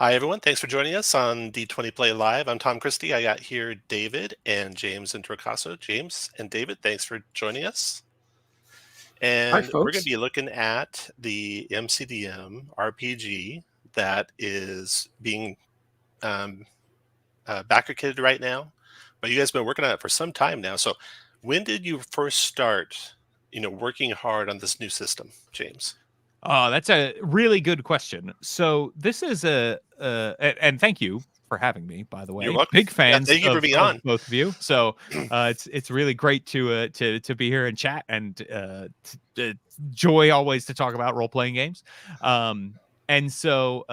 Hi, everyone. Thanks for joining us on D20play Live. I'm Tom Christie. I got here David and James Introcaso. James and David, thanks for joining us. Hi, And we're going folks. to be looking at the MCDM RPG that is being backer-kitted right now. But you guys have been working on it for some time now. So when did you first start, working hard on this new system, James? That's a really good question. So this is and thank you for having me, by the You're way. welcome. Big Yeah, fans thank you for being of on. both of you. So it's really great to be here and chat, and joy always to talk about role playing games. And so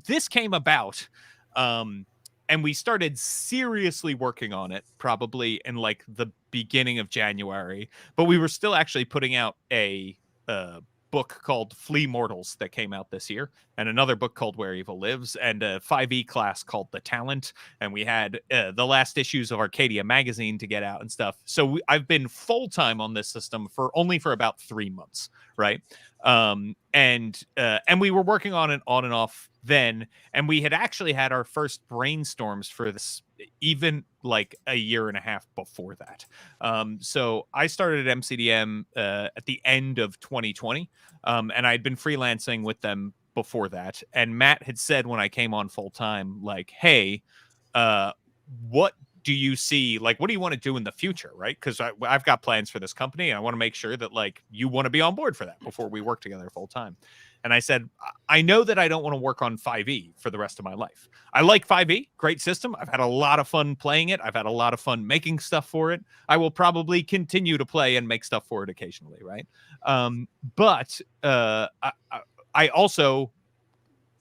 this came about. And we started seriously working on it probably in like the beginning of January, but we were still actually putting out a book called Flea Mortals that came out this year, and another book called Where Evil Lives, and a 5e class called The Talent. And we had the last issues of Arcadia magazine to get out and stuff. So I've been full time on this system for about 3 months, right? And we were working on it on and off then, and we had actually had our first brainstorms for this even like a year and a half before that. So I started at MCDM at the end of 2020, and I'd been freelancing with them before that. And Matt had said when I came on full time, like, hey, what do you see? Like, what do you want to do in the future, right? Because I've got plans for this company, and I want to make sure that like you want to be on board for that before we work together full time. And I said, I know that I don't want to work on 5e for the rest of my life. I like 5e, great system. I've had a lot of fun playing it. I've had a lot of fun making stuff for it. I will probably continue to play and make stuff for it occasionally, right? But I also,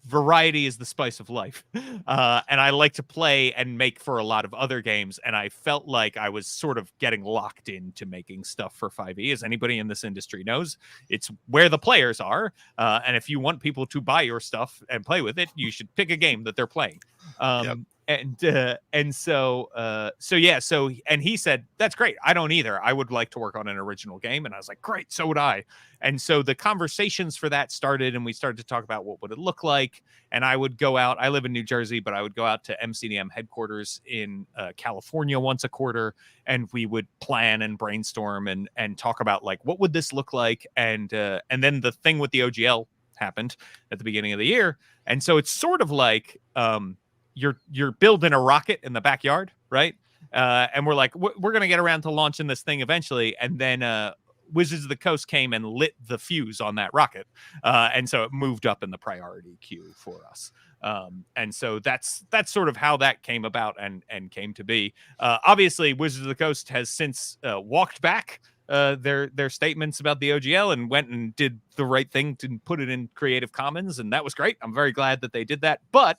variety is the spice of life. And I like to play and make for a lot of other games. And I felt like I was sort of getting locked into making stuff for 5e. As anybody in this industry knows, it's where the players are. And if you want people to buy your stuff and play with it, you should pick a game that they're playing. Yep. And so and he said, that's great. I don't either. I would like to work on an original game. And I was like, great, so would I. And so the conversations for that started, and we started to talk about what would it look like. And I would go out. I live in New Jersey, but I would go out to MCDM headquarters in California once a quarter, and we would plan and brainstorm and talk about like what would this look like. And then the thing with the OGL happened at the beginning of the year, and so it's sort of like you're building a rocket in the backyard, right? And we're like, we're gonna get around to launching this thing eventually, and then Wizards of the Coast came and lit the fuse on that rocket, and so it moved up in the priority queue for us. And so that's sort of how that came about and came to be. Obviously, Wizards of the Coast has since walked back their statements about the OGL and went and did the right thing to put it in Creative Commons, and that was great. I'm very glad that they did that, but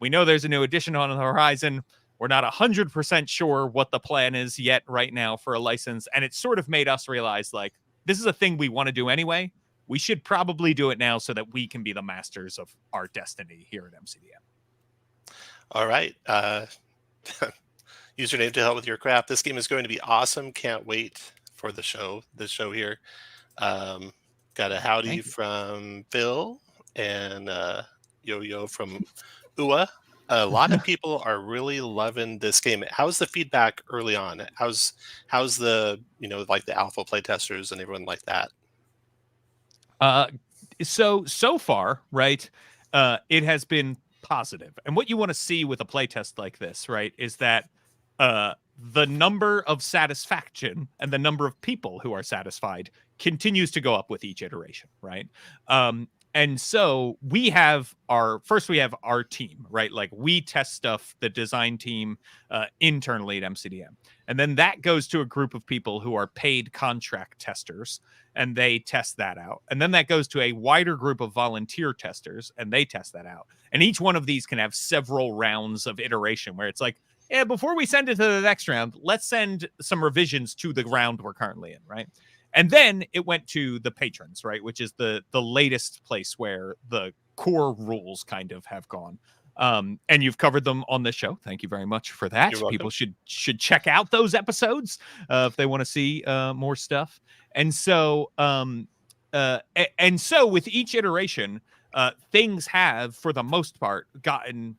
we know there's a new edition on the horizon. We're not 100% sure what the plan is yet right now for a license. And it sort of made us realize, like, this is a thing we want to do anyway. We should probably do it now so that we can be the masters of our destiny here at MCDM. All right. Username to help with your craft. This game is going to be awesome. Can't wait for the show. This show here. Got a howdy from Phil and Yo-Yo from UA. A lot of people are really loving this game. How's the feedback early on? How's the like the alpha playtesters and everyone like that? So far, right? It has been positive. And what you want to see with a playtest like this, right, is that the number of satisfaction and the number of people who are satisfied continues to go up with each iteration, right? And so we have our team, right? Like we test stuff, the design team internally at MCDM. And then that goes to a group of people who are paid contract testers, and they test that out. And then that goes to a wider group of volunteer testers, and they test that out. And each one of these can have several rounds of iteration where it's like, yeah, before we send it to the next round, let's send some revisions to the round we're currently in, right? And then it went to the patrons, right, which is the latest place where the core rules kind of have gone. And you've covered them on this show. Thank you very much for that. People should check out those episodes if they want to see more stuff. And so and so with each iteration, things have, for the most part, gotten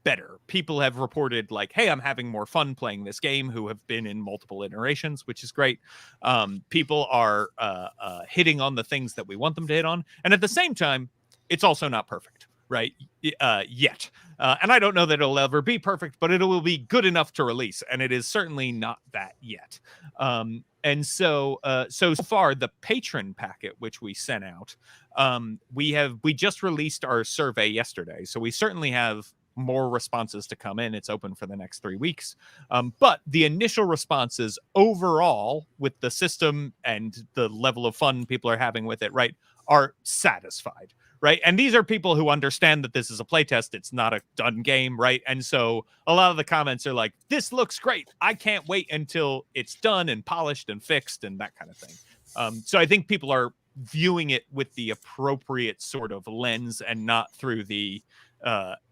better. People have reported like, hey, I'm having more fun playing this game, who have been in multiple iterations, which is great. People are hitting on the things that we want them to hit on. And at the same time, it's also not perfect, right? Yet. And I don't know that it'll ever be perfect, but it will be good enough to release. And it is certainly not that yet. And so far, the patron packet, which we sent out, we just released our survey yesterday. So we certainly have more responses to come in. It's open for the next 3 weeks. But the initial responses overall with the system and the level of fun people are having with it, right, are satisfied, right? And these are people who understand that this is a playtest. It's not a done game, right? And so a lot of the comments are like, this looks great. I can't wait until it's done and polished and fixed and that kind of thing. So I think people are viewing it with the appropriate sort of lens and not through the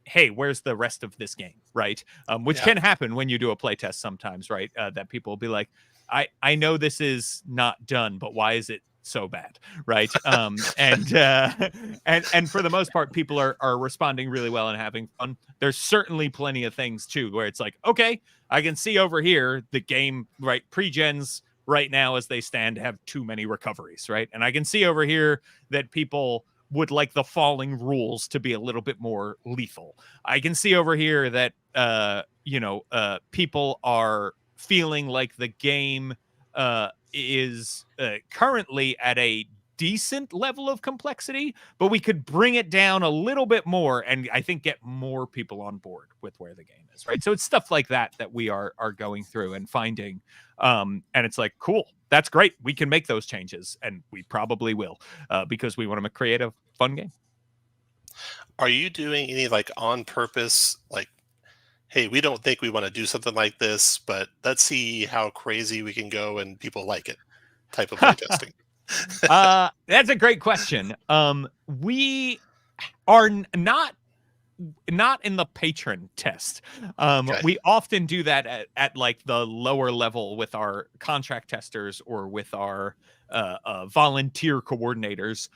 hey, where's the rest of this game, right? Which can happen when you do a playtest sometimes, right? That people will be like, I know this is not done, but why is it so bad, right? And for the most part, people are responding really well and having fun. There's certainly plenty of things too where it's like, okay, I can see over here the game, right? Pre-gens right now as they stand have too many recoveries, right? And I can see over here that people would like the falling rules to be a little bit more lethal. I can see over here that people are feeling like the game is currently at a decent level of complexity, but we could bring it down a little bit more and I think get more people on board with where the game is, right? So it's stuff like that we are going through and finding, and it's like, cool, that's great. We can make those changes, and we probably will, because we want to create a fun game. Are you doing any like on purpose, like, hey, we don't think we want to do something like this, but let's see how crazy we can go and people like it type of playtesting? That's a great question. We are not in the patron test. Okay. We often do that at like the lower level with our contract testers or with our volunteer coordinators.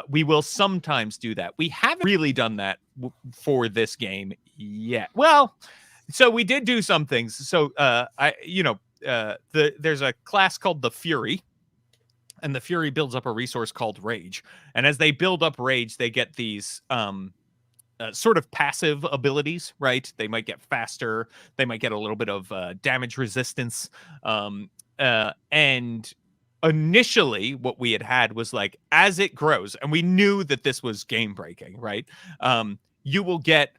We will sometimes do that. We haven't really done that for this game yet. Well, so we did do some things. So there's a class called the Fury, and the Fury builds up a resource called Rage. And as they build up Rage, they get these sort of passive abilities, right? They might get faster. They might get a little bit of damage resistance. And initially, what we had was like, as it grows, and we knew that this was game breaking, right? You will get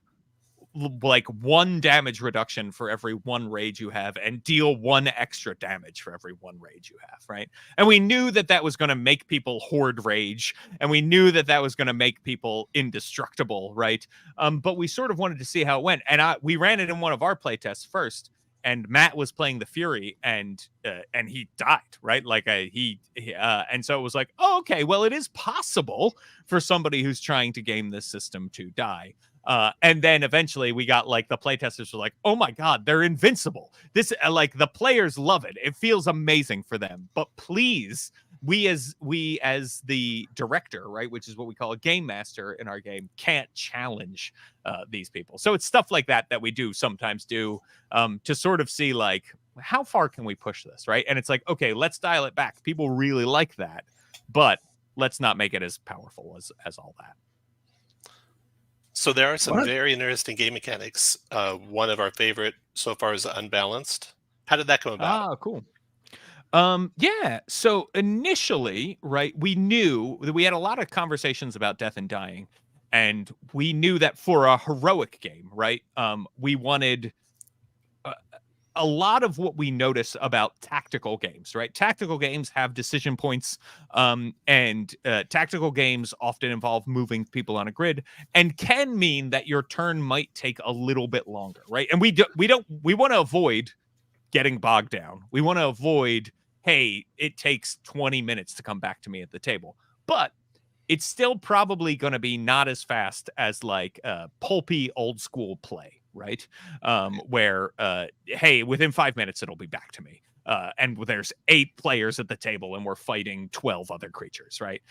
like 1 damage reduction for every 1 rage you have and deal 1 extra damage for every 1 rage you have, right? And we knew that was going to make people hoard rage, and we knew that was going to make people indestructible, right? But we sort of wanted to see how it went, and we ran it in one of our playtests first, and Matt was playing the Fury, and he died, right? Like and so it was like, oh, okay, well, it is possible for somebody who's trying to game this system to die. And then eventually we got like the playtesters were like, oh my God, they're invincible. This like the players love it. It feels amazing for them. But please, we as the director, right, which is what we call a game master in our game, can't challenge these people. So it's stuff like that we do sometimes do to sort of see like, how far can we push this, right? And it's like, okay, let's dial it back. People really like that, but let's not make it as powerful as all that. So there are some very interesting game mechanics. One of our favorite so far is Unbalanced. How did that come about? Ah, cool. Yeah. So initially, right, we knew that we had a lot of conversations about death and dying, and we knew that for a heroic game, right, we wanted a lot of what we notice about tactical games, right? Tactical games have decision points, and tactical games often involve moving people on a grid, and can mean that your turn might take a little bit longer, right? And we want to avoid getting bogged down. We want to avoid, hey, it takes 20 minutes to come back to me at the table, but it's still probably going to be not as fast as like pulpy old school play, right? Where, hey, within 5 minutes, it'll be back to me. and there's 8 players at the table and we're fighting 12 other creatures, right?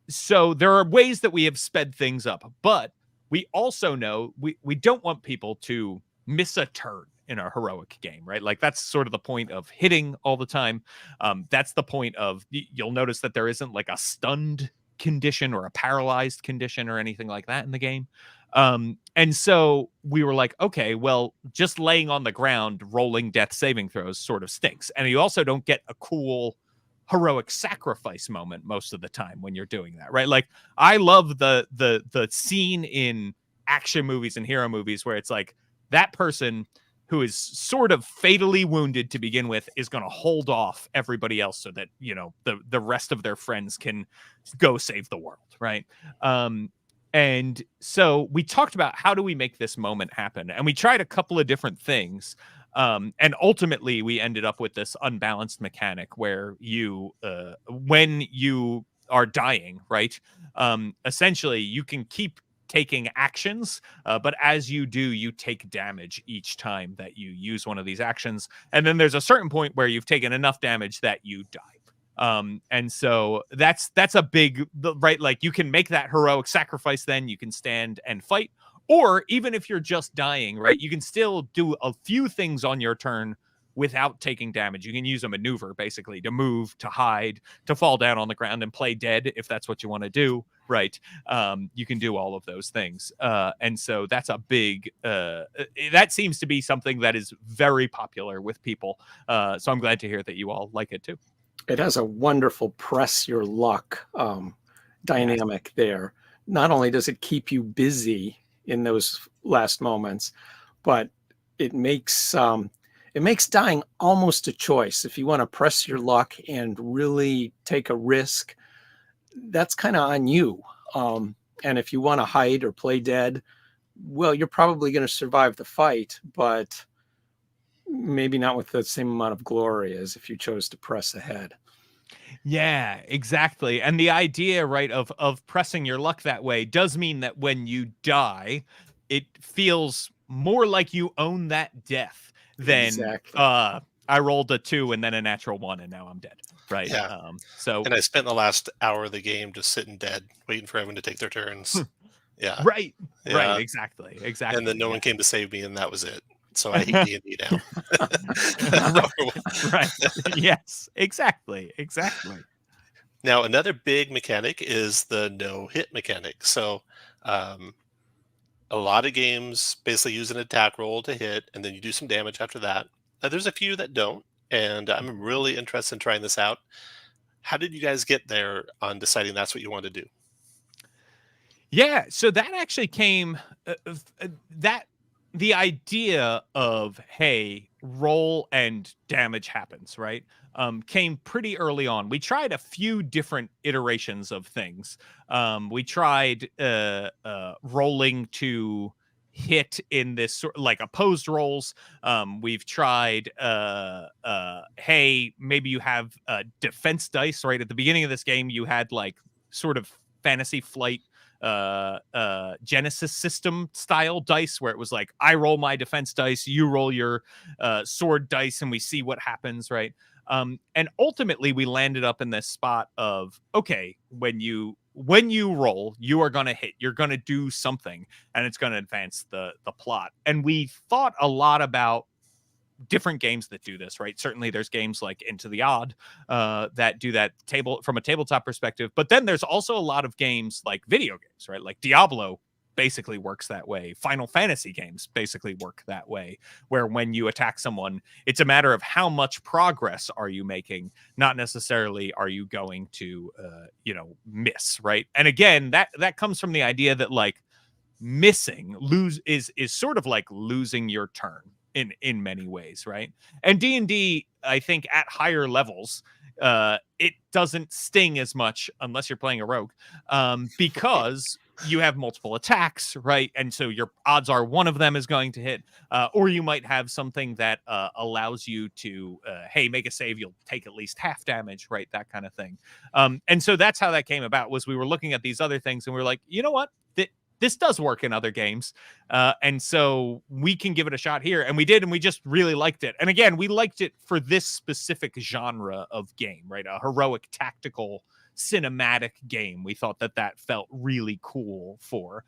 So there are ways that we have sped things up, but we also know we don't want people to miss a turn in a heroic game, right? Like that's sort of the point of hitting all the time. That's the point of, you'll notice that there isn't like a stunned condition or a paralyzed condition or anything like that in the game. And so we were like, okay, well, just laying on the ground, rolling death saving throws sort of stinks. And you also don't get a cool heroic sacrifice moment most of the time when you're doing that, right? Like I love the scene in action movies and hero movies where it's like that person who is sort of fatally wounded to begin with is going to hold off everybody else so that, you know, the rest of their friends can go save the world, right? And so we talked about how do we make this moment happen, and we tried a couple of different things. And ultimately, we ended up with this unbalanced mechanic where you, when you are dying, right? Essentially, you can keep taking actions, but as you do, you take damage each time that you use one of these actions. And then there's a certain point where you've taken enough damage that you die. And so that's a big, right? Like you can make that heroic sacrifice, then you can stand and fight. Or even if you're just dying, right, you can still do a few things on your turn without taking damage. You can use a maneuver basically to move, to hide, to fall down on the ground and play dead if that's what you want to do, right? You can do all of those things. And so that's a big, that seems to be something that is very popular with people. So I'm glad to hear that you all like it too. It has a wonderful press your luck dynamic there. Not only does it keep you busy in those last moments, but it makes dying almost a choice. If you want to press your luck and really take a risk, that's kind of on you. And if you want to hide or play dead, well, you're probably going to survive the fight, but maybe not with the same amount of glory as if you chose to press ahead. Yeah, exactly. And the idea, right, of pressing your luck that way does mean that when you die, it feels more like you own that death than Exactly. I rolled a 2 and then a natural 1 and now I'm dead. Right. Yeah. So And I spent the last hour of the game just sitting dead, waiting for everyone to take their turns. Yeah. Right. Yeah. Right. Exactly. And then no one came to save me, and that was it. So I hate D&D now. Right. Yes. Exactly. Exactly. Now, another big mechanic is the no hit mechanic. So a lot of games basically use an attack roll to hit, and then you do some damage after that. There's a few that don't, and I'm really interested in trying this out. How did you guys get there on deciding that's what you want to do? Yeah, so that actually came the idea of, hey, roll and damage happens, right? Came pretty early on. We tried a few different iterations of things. We tried rolling to hit in this sort like opposed rolls. We've tried hey, maybe you have defense dice, right? At the beginning of this game, you had like sort of Fantasy Flight Genesis system style dice where it was like I roll my defense dice, you roll your sword dice, and we see what happens, right? And ultimately we landed up in this spot of, okay, when you roll, you are going to hit, you're going to do something, and it's going to advance the plot. And we thought a lot about different games that do this, right? Certainly there's games like Into the Odd that do that from a tabletop perspective, but then there's also a lot of games like video games, right? Like Diablo basically works that way. Final Fantasy games basically work that way, where when you attack someone, it's a matter of how much progress are you making, not necessarily are you going to miss, right? And again, that comes from the idea that like lose is sort of like losing your turn in many ways, right? And D&D, I think at higher levels, it doesn't sting as much unless you're playing a rogue, because you have multiple attacks, right? And so your odds are one of them is going to hit, or you might have something that allows you to, hey, make a save, you'll take at least half damage, right? That kind of thing. And so that's how that came about, was we were looking at these other things and we were like, you know what? this does work in other games. And so we can give it a shot here. And we did, and we just really liked it. And again, we liked it for this specific genre of game, right? A heroic tactical cinematic game. We thought that felt really cool for.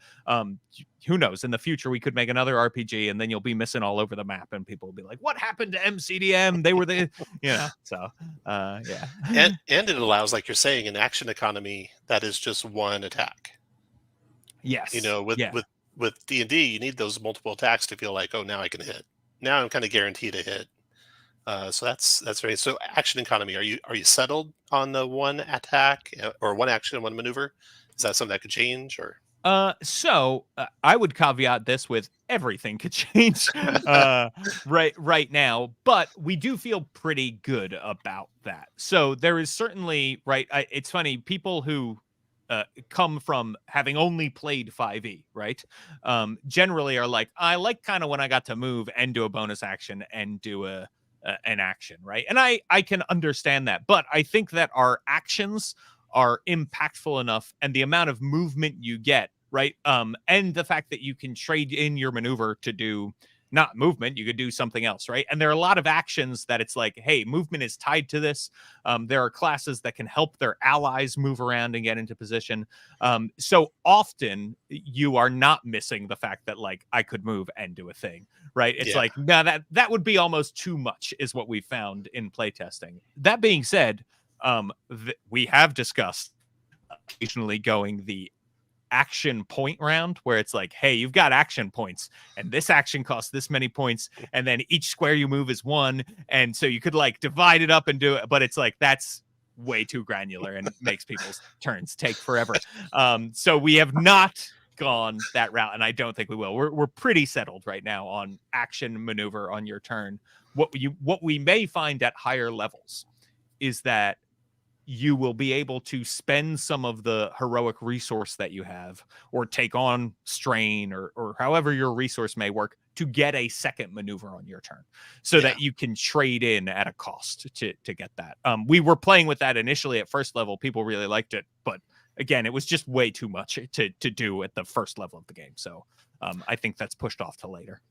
Who knows? In the future, we could make another RPG, and then you'll be missing all over the map, and people will be like, "What happened to MCDM? They were the," you know. So, yeah. And it allows, like you're saying, an action economy that is just one attack. Yes. You know, with D&D, you need those multiple attacks to feel like, oh, now I can hit. Now I'm kind of guaranteed a hit. So that's right. So action economy, are you settled on the one attack or one action and one maneuver? Is that something that could change, or? So I would caveat this with everything could change right now, but we do feel pretty good about that. So there is certainly, right, it's funny, people who come from having only played 5e, right? Generally are like, I like kind of when I got to move and do a bonus action and do an action, right? And I can understand that, but I think that our actions are impactful enough, and the amount of movement you get, right? And the fact that you can trade in your maneuver to do not movement, you could do something else, right? And there are a lot of actions that it's like, hey, movement is tied to this. There are classes that can help their allies move around and get into position. So often you are not missing the fact that, like, I could move and do a thing, right? It's like, now that would be almost too much, is what we found in playtesting. That being said, we have discussed occasionally going the action point round, where it's like, hey, you've got action points, and this action costs this many points, and then each square you move is one, and so you could like divide it up and do it, but it's like, that's way too granular and makes people's turns take forever. So we have not gone that route, and I don't think we will. We're pretty settled right now on action maneuver on your turn. What we may find at higher levels is that you will be able to spend some of the heroic resource that you have, or take on strain, or however your resource may work, to get a second maneuver on your turn, so that you can trade in at a cost to get that. We were playing with that initially at first level. People really liked it, but again, it was just way too much to do at the first level of the game. So I think that's pushed off to later.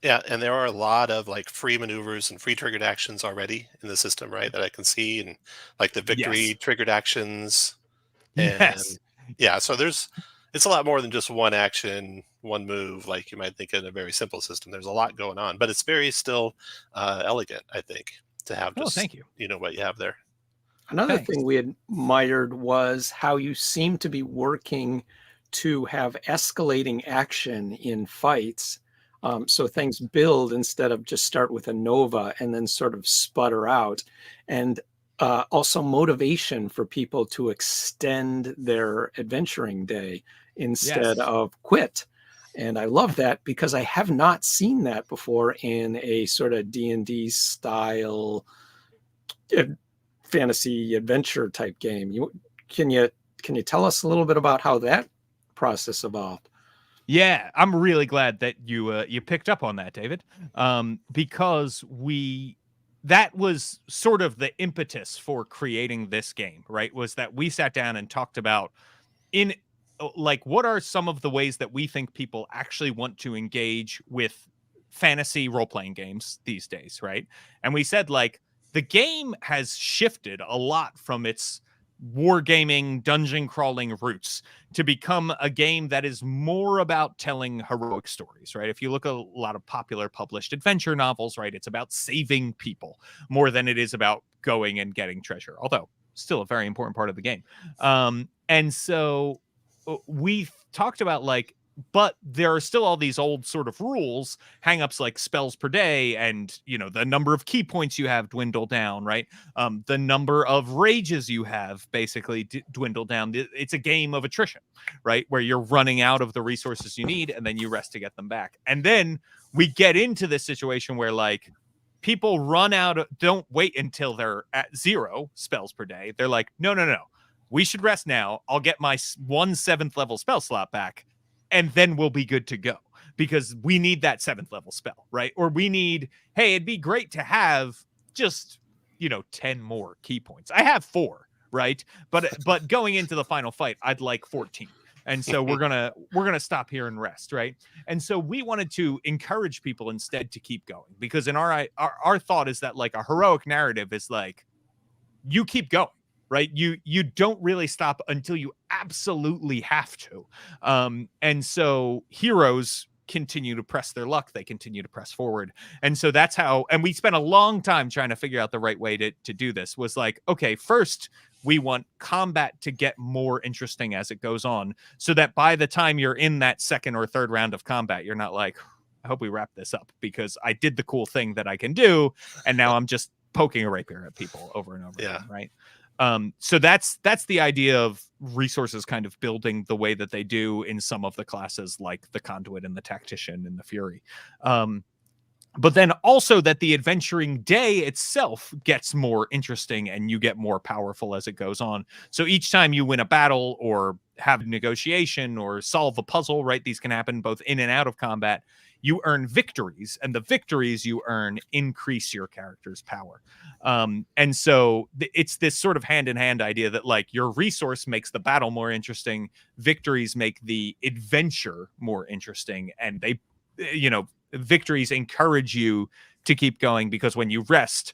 Yeah, and there are a lot of like free maneuvers and free triggered actions already in the system, right? That I can see, and like the victory triggered actions. And yeah, so it's a lot more than just one action, one move, like you might think in a very simple system. There's a lot going on, but it's very still elegant, I think, to have just thank you. You know what you have there. Another thing we admired was how you seem to be working to have escalating action in fights. So things build instead of just start with a nova and then sort of sputter out. And also motivation for people to extend their adventuring day instead of quit. And I love that, because I have not seen that before in a sort of D&D style fantasy adventure type game. Can you tell us a little bit about how that process evolved? Yeah, I'm really glad that you picked up on that, David, because that was sort of the impetus for creating this game, right? Was that we sat down and talked about what are some of the ways that we think people actually want to engage with fantasy role-playing games these days, right? And we said, like, the game has shifted a lot from its wargaming, dungeon crawling roots to become a game that is more about telling heroic stories, right? If you look at a lot of popular published adventure novels, right, it's about saving people more than it is about going and getting treasure, although still a very important part of the game. And so we talked about, like, but there are still all these old sort of rules, hangups like spells per day, and, you know, the number of key points you have dwindle down, right? The number of rages you have basically dwindle down. It's a game of attrition, right? Where you're running out of the resources you need, and then you rest to get them back. And then we get into this situation where, like, people run out of, don't wait until they're at 0 spells per day. They're like, no, we should rest now. I'll get my 1 7th level spell slot back, and then we'll be good to go, because we need that 7th level spell, right? Or we need, hey, it'd be great to have just, 10 more key points. I have 4, right? But going into the final fight, I'd like 14. And so we're gonna stop here and rest, right? And so we wanted to encourage people instead to keep going, because in our thought is that like a heroic narrative is like you keep going, right? You don't really stop until you absolutely have to. And so heroes continue to press their luck, they continue to press forward. And so that's how, and we spent a long time trying to figure out the right way to do this. Was like, okay, first we want combat to get more interesting as it goes on, so that by the time you're in that second or third round of combat, you're not like, I hope we wrap this up because I did the cool thing that I can do, and now I'm just poking a rapier at people over and over again, right? So that's the idea of resources kind of building the way that they do in some of the classes, like the Conduit and the Tactician and the Fury. But then also that the adventuring day itself gets more interesting and you get more powerful as it goes on. So each time you win a battle or have a negotiation or solve a puzzle, right? These can happen both in and out of combat. You earn victories, and the victories you earn increase your character's power. And so it's this sort of hand-in-hand idea that like your resource makes the battle more interesting, victories make the adventure more interesting, and they, victories encourage you to keep going, because when you rest,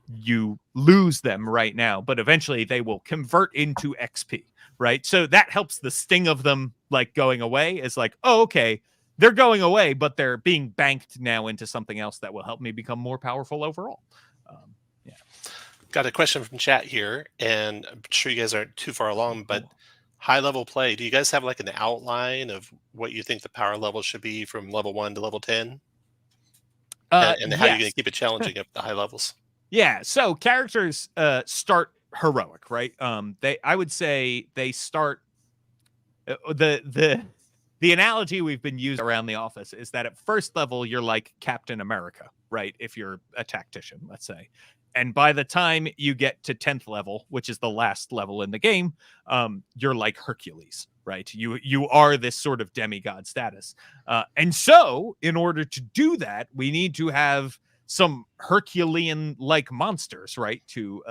you lose them right now, but eventually they will convert into XP, right? So that helps the sting of them like going away. Is like, oh, okay, they're going away, but they're being banked now into something else that will help me become more powerful overall. Got a question from chat here, and I'm sure you guys aren't too far along, but high level play, do you guys have like an outline of what you think the power level should be from level 1 to level 10? And how you're going to keep it challenging at the high levels? Yeah, so characters start heroic, right? I would say they start the analogy we've been using around the office is that at first level you're like Captain America, right? If you're a tactician, let's say. And by the time you get to 10th level, which is the last level in the game, you're like Hercules, right? You are this sort of demigod status. And so in order to do that, we need to have some Herculean-like monsters, right? To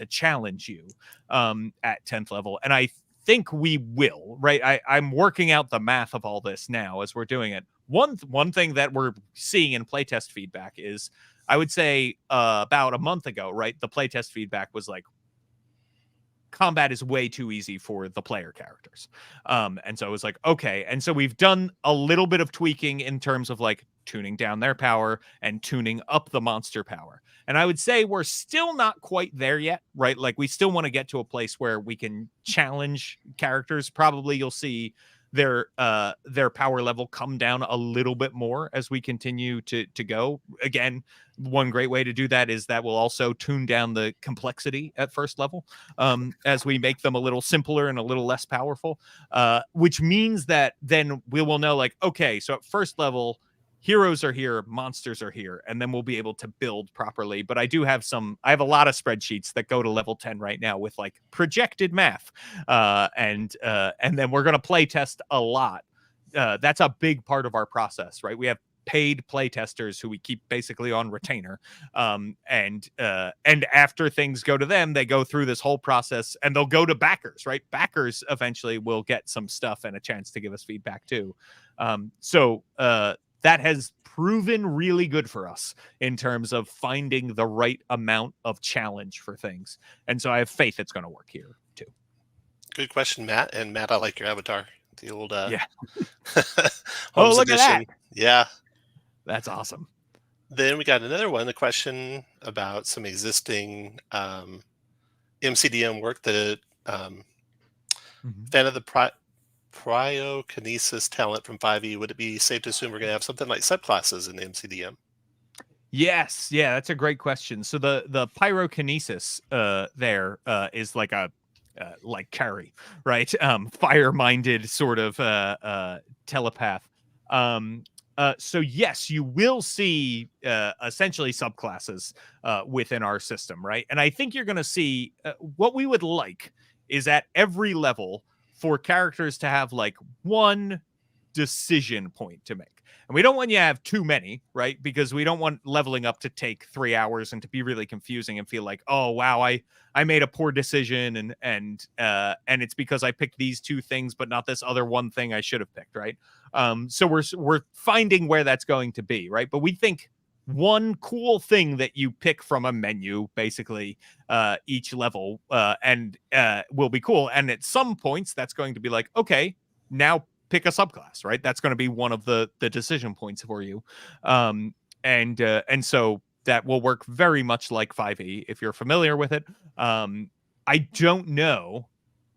challenge you at 10th level. And I think we will, right? I'm working out the math of all this now as we're doing it. One thing that we're seeing in playtest feedback is, I would say about a month ago, right? The playtest feedback was like, combat is way too easy for the player characters. And so it was like, okay. And so we've done a little bit of tweaking in terms of like tuning down their power and tuning up the monster power. And I would say we're still not quite there yet, right? Like we still want to get to a place where we can challenge characters. Probably you'll see their power level come down a little bit more as we continue to go. Again, one great way to do that is that we'll also tune down the complexity at first level as we make them a little simpler and a little less powerful, which means that then we will know like, okay, so at first level, heroes are here, monsters are here, and then we'll be able to build properly. But I have a lot of spreadsheets that go to level 10 right now with like projected math. And then we're going to play test a lot. That's a big part of our process, right? We have paid play testers who we keep basically on retainer. And after things go to them, they go through this whole process and they'll go to backers, right? Backers eventually will get some stuff and a chance to give us feedback too. That has proven really good for us in terms of finding the right amount of challenge for things. And so I have faith it's going to work here too. Good question, Matt. And Matt, I like your avatar. The old yeah. Homes look edition. At that. Yeah. That's awesome. Then we got another one, a question about some existing MCDM work that fan of the Cryokinesis talent from 5e, would it be safe to assume we're going to have something like subclasses in MCDM? Yes, yeah, that's a great question. So the pyrokinesis there is like a like Carrie, right? Fire-minded sort of telepath. So yes, you will see essentially subclasses within our system, right? And I think you're going to see what we would like is at every level for characters to have like one decision point to make. And we don't want you to have too many, right? Because we don't want leveling up to take 3 hours and to be really confusing and feel like, oh wow, I made a poor decision and it's because I picked these 2 things but not this other one thing I should have picked, right? So we're finding where that's going to be, right? But we think one cool thing that you pick from a menu, basically, each level, and will be cool. And at some points, that's going to be like, okay, now pick a subclass, right? That's going to be one of the decision points for you. And so that will work very much like 5e if you're familiar with it. I don't know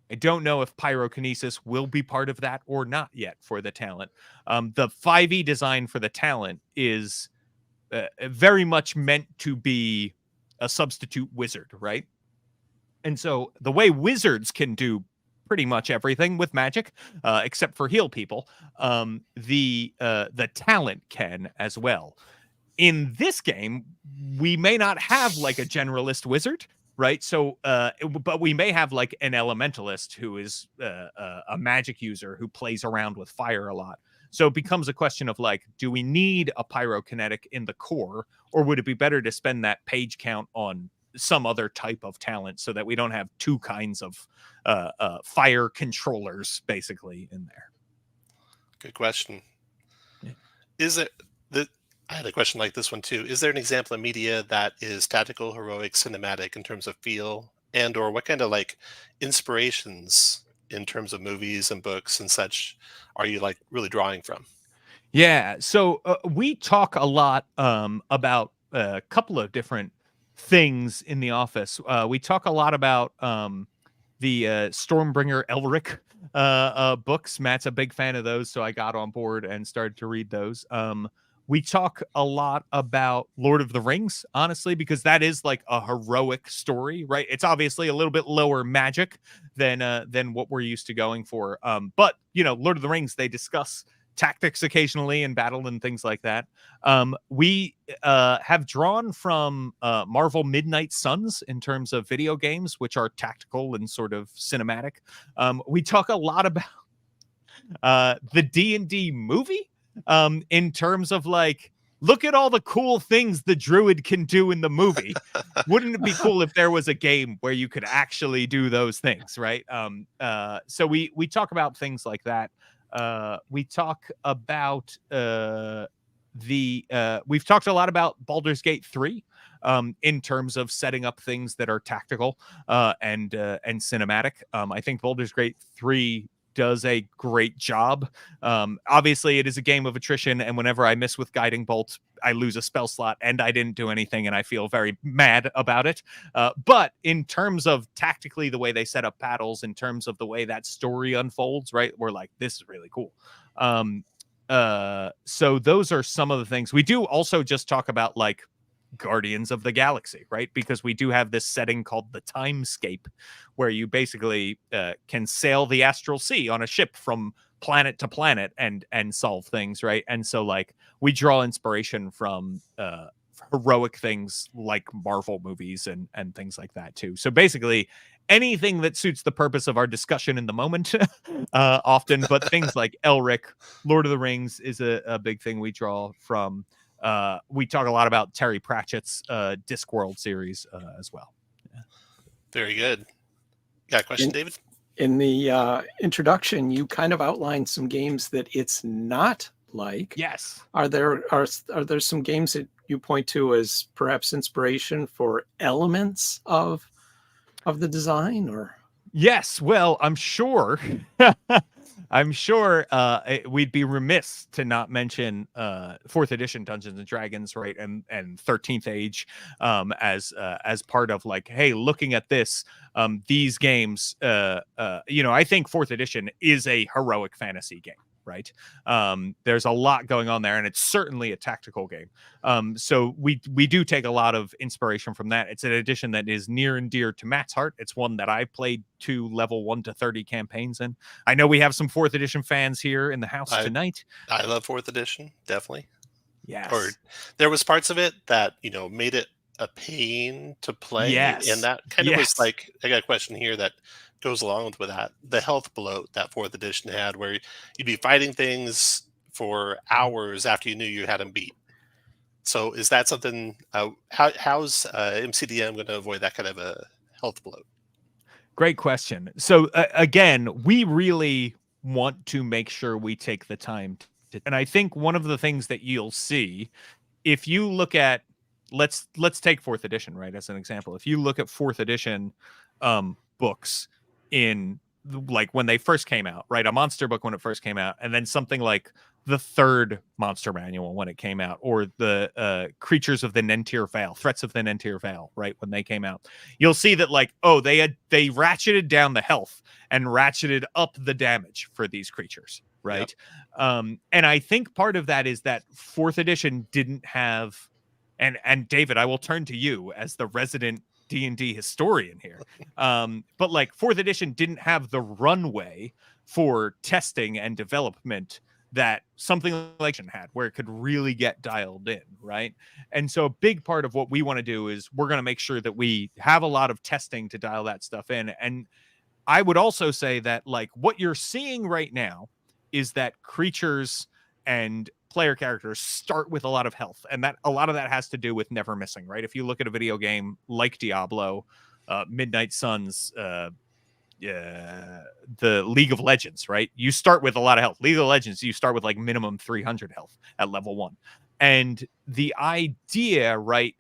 if pyrokinesis will be part of that or not yet for the talent. The 5e design for the talent is very much meant to be a substitute wizard, right? And so the way wizards can do pretty much everything with magic, except for heal people, the talent can as well. In this game, we may not have like a generalist wizard, right? So, but we may have like an elementalist who is a magic user who plays around with fire a lot. So it becomes a question of like, do we need a pyrokinetic in the core, or would it be better to spend that page count on some other type of talent so that we don't have 2 kinds of fire controllers basically in there? Good question. Yeah. I had a question like this one too. Is there an example of media that is tactical, heroic, cinematic in terms of feel, and or what kind of like inspirations in terms of movies and books and such are you like really drawing from? Yeah, so we talk a lot about a couple of different things in the office. We talk a lot about the Stormbringer Elric books. Matt's a big fan of those, so I got on board and started to read those. We talk a lot about Lord of the Rings, honestly, because that is like a heroic story, right? It's obviously a little bit lower magic than what we're used to going for. But you know, Lord of the Rings, they discuss tactics occasionally in battle and things like that. We have drawn from Marvel Midnight Suns in terms of video games, which are tactical and sort of cinematic. We talk a lot about the D&D movie in terms of like, look at all the cool things the druid can do in the movie. Wouldn't it be cool if there was a game where you could actually do those things, right? So we talk about things like that. We talk about we've talked a lot about Baldur's Gate 3 in terms of setting up things that are tactical and cinematic. I think Baldur's Gate 3 does a great job. Obviously, it is a game of attrition, and whenever I miss with Guiding Bolt, I lose a spell slot, and I didn't do anything, and I feel very mad about it. But in terms of tactically the way they set up battles, in terms of the way that story unfolds, right, we're like, this is really cool. So those are some of the things. We do also just talk about like Guardians of the Galaxy, right? Because we do have this setting called the Timescape, where you basically can sail the astral sea on a ship from planet to planet and solve things, right? And so like we draw inspiration from heroic things like Marvel movies and things like that too. So basically anything that suits the purpose of our discussion in the moment often, but things like Elric, Lord of the Rings is a big thing we draw from. We talk a lot about Terry Pratchett's Discworld series as well. Yeah. Very good. Got a question, David? In the introduction, you kind of outlined some games that it's not like. Yes. Are there some games that you point to as perhaps inspiration for elements of the design, or? Yes. Well, I'm sure. I'm sure we'd be remiss to not mention 4th edition Dungeons and Dragons, right, and 13th Age as part of like, hey, looking at this, these games, you know, I think 4th edition is a heroic fantasy game, right? There's a lot going on there, and it's certainly a tactical game. So we do take a lot of inspiration from that. It's an edition that is near and dear to Matt's heart. It's one that I played 2 level 1 to 30 campaigns in. I know we have some 4th edition fans here in the house tonight. I love 4th edition, definitely. Yes. Or there was parts of it that, you know, made it a pain to play. Yes. And that kind of was like, I got a question here that goes along with that. The health bloat that 4th edition had, where you'd be fighting things for hours after you knew you had him beat. So is that something? How's MCDM going to avoid that kind of a health bloat? Great question. So again, we really want to make sure we take the time and I think one of the things that you'll see if you look at let's take 4th edition, right, as an example. If you look at 4th edition books in like when they first came out, right, a monster book when it first came out, and then something like the 3rd monster manual when it came out, or the creatures of the Nentir Vale, threats of the Nentir Vale, right, when they came out, you'll see that like, oh, they ratcheted down the health and ratcheted up the damage for these creatures, right? Yep. And I think part of that is that 4th edition didn't have, and David, I will turn to you as the resident D&D historian here. But like 4th edition didn't have the runway for testing and development that something like had, where it could really get dialed in, right? And so a big part of what we want to do is we're going to make sure that we have a lot of testing to dial that stuff in. And I would also say that like what you're seeing right now is that creatures and player characters start with a lot of health, and that a lot of that has to do with never missing, right? If you look at a video game like Diablo, Midnight Suns, the League of Legends, right? You start with a lot of health. League of Legends, you start with like minimum 300 health at level 1. And the idea, right,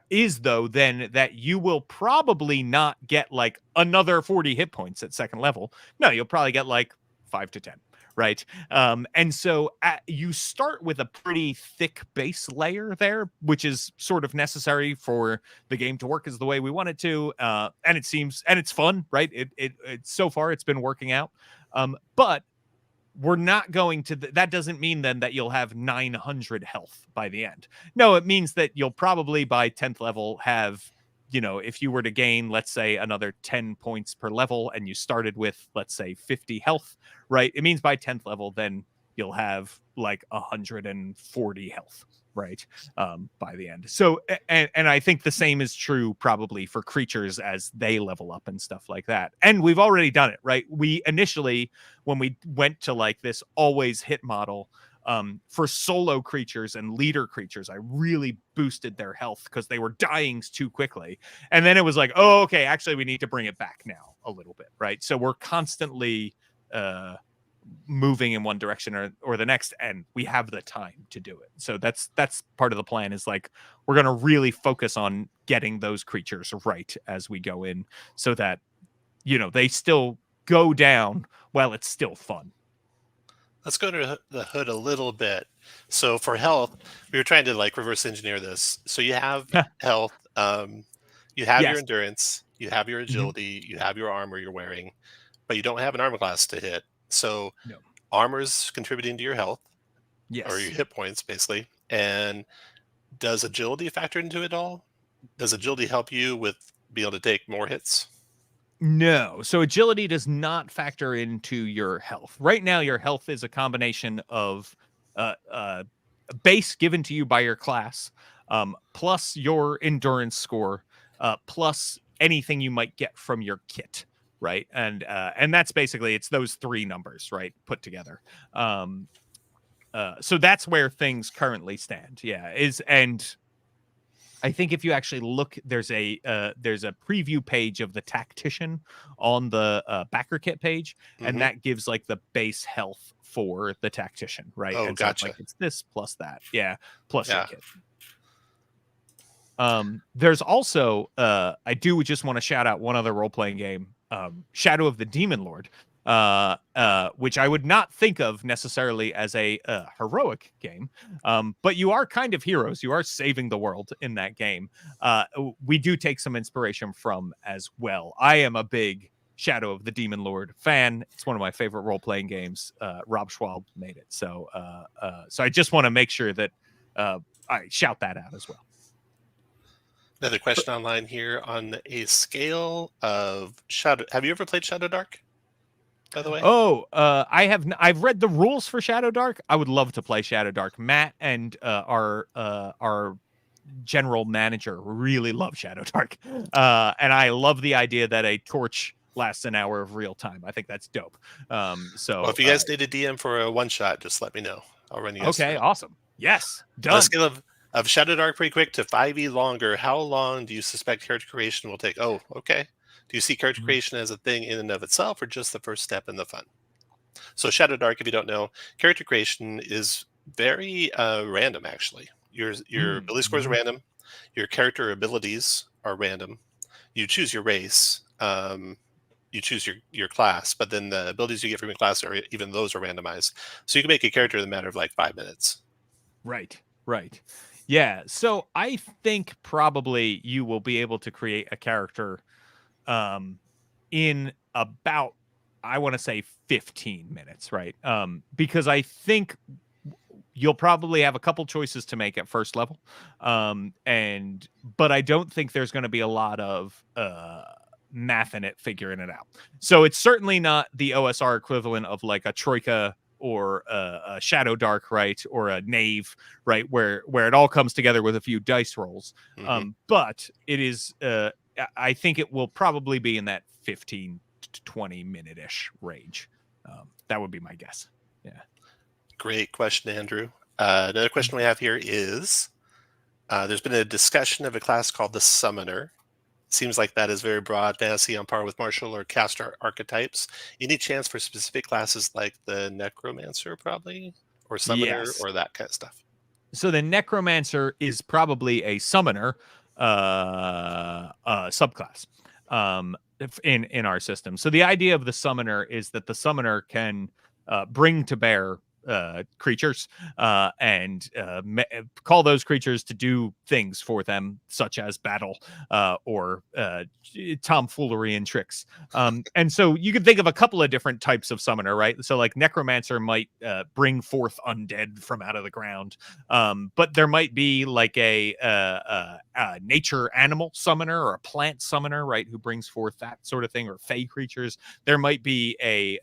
is though then that you will probably not get like another 40 hit points at 2nd level. No, you'll probably get like 5 to 10. Right. And so you start with a pretty thick base layer there, which is sort of necessary for the game to work as the way we want it to. And it seems, and it's fun, right? It so far it's been working out. But we're not going to, that doesn't mean then that you'll have 900 health by the end. No, it means that you'll probably by 10th level have, you know, if you were to gain, let's say, another 10 points per level and you started with, let's say, 50 health, right? It means by 10th level, then you'll have like 140 health, right? By the end. So, and I think the same is true probably for creatures as they level up and stuff like that. And we've already done it, right? We initially, when we went to like this always hit model, for solo creatures and leader creatures, I really boosted their health because they were dying too quickly. And then it was like, oh, okay, actually, we need to bring it back now a little bit, right? So we're constantly moving in one direction or the next, and we have the time to do it. So that's part of the plan, is like we're going to really focus on getting those creatures right as we go in, so that, you know, they still go down while it's still fun. Let's go to the hood a little bit. So for health, we were trying to like reverse engineer this. So you have health, you have your endurance, you have your agility, you have your armor you're wearing, but you don't have an armor class to hit. So armor's contributing to your health, or your hit points basically. And does agility factor into it all? Does agility help you with being able to take more hits? No. So agility does not factor into your health. Right now, your health is a combination of base given to you by your class, plus your endurance score, plus anything you might get from your kit, right? And that's basically, it's those 3 numbers, right, put together. So that's where things currently stand. And I think if you actually look, there's a preview page of the Tactician on the backer kit page, and that gives like the base health for the Tactician, right? Oh, and gotcha. So like it's this plus that, plus your kit. There's also I do just want to shout out one other role-playing game, Shadow of the Demon Lord, which I would not think of necessarily as a heroic game, but you are kind of heroes. You are saving the world in that game. We do take some inspiration from as well. I am a big Shadow of the Demon Lord fan. It's one of my favorite role-playing games. Rob Schwab made it. So I just want to make sure that I shout that out as well. Another question online here: on a scale of Shadow, have you ever played Shadow Dark, by the way? Oh, I have. I've read the rules for Shadow Dark. I would love to play Shadow Dark. Matt and our general manager really love Shadow Dark, and I love the idea that a torch lasts an hour of real time. I think that's dope. So well, if you guys need a DM for a one shot, just let me know. I'll run you guys Okay, through. awesome. Yes, On done. a scale of Shadow Dark pretty quick to 5e longer, how long do you suspect character creation will take? Oh, okay. Do you see character Mhm. creation as a thing in and of itself, or just the first step in the fun? So Shadow Dark, if you don't know, character creation is very random. Actually, your ability scores are Mhm. random. Your character abilities are random. You choose your race. You choose your class, but then the abilities you get from your class are even those are randomized. So you can make a character in a matter of like 5 minutes. Right, right. Yeah, so I think probably you will be able to create a character um in about, I want to say 15 minutes, right? Because I think you'll probably have a couple choices to make at first level. And but I don't think there's going to be a lot of math in it figuring it out. So it's certainly not the OSR equivalent of like a Troika or a Shadow Dark, right, or a Knave, right, where it all comes together with a few dice rolls. Hmm. But it is I think it will probably be in that 15 to 20 minute ish range. That would be my guess. Yeah. Great question, Andrew. Another question we have here is there's been a discussion of a class called the Summoner. Seems like that is very broad fantasy on par with martial or caster archetypes. Any chance for specific classes like the Necromancer, probably, or Summoner, Yes. or that kind of stuff? So the Necromancer is probably a summoner subclass in our system. So the idea of the summoner is that the summoner can bring to bear creatures and call those creatures to do things for them, such as battle or tomfoolery and tricks. And so you can think of a couple of different types of summoner, right? So like Necromancer might bring forth undead from out of the ground. But there might be like a nature animal summoner or a plant summoner, right, who brings forth that sort of thing, or fey creatures. There might be a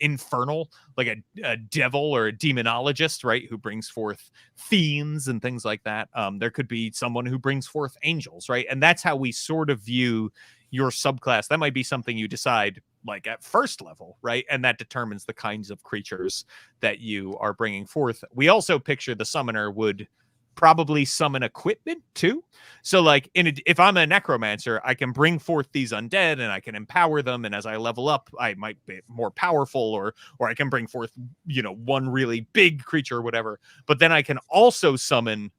infernal, like a devil or a demonologist, right, who brings forth fiends and things like that. There could be someone who brings forth angels, right, and that's how we sort of view your subclass. That might be something you decide like at first level, right, and that determines the kinds of creatures that you are bringing forth. We also picture the summoner would probably summon equipment too. So like if I'm a necromancer, I can bring forth these undead and I can empower them, and as I level up I might be more powerful, or I can bring forth, you know, one really big creature or whatever. But then I can also summon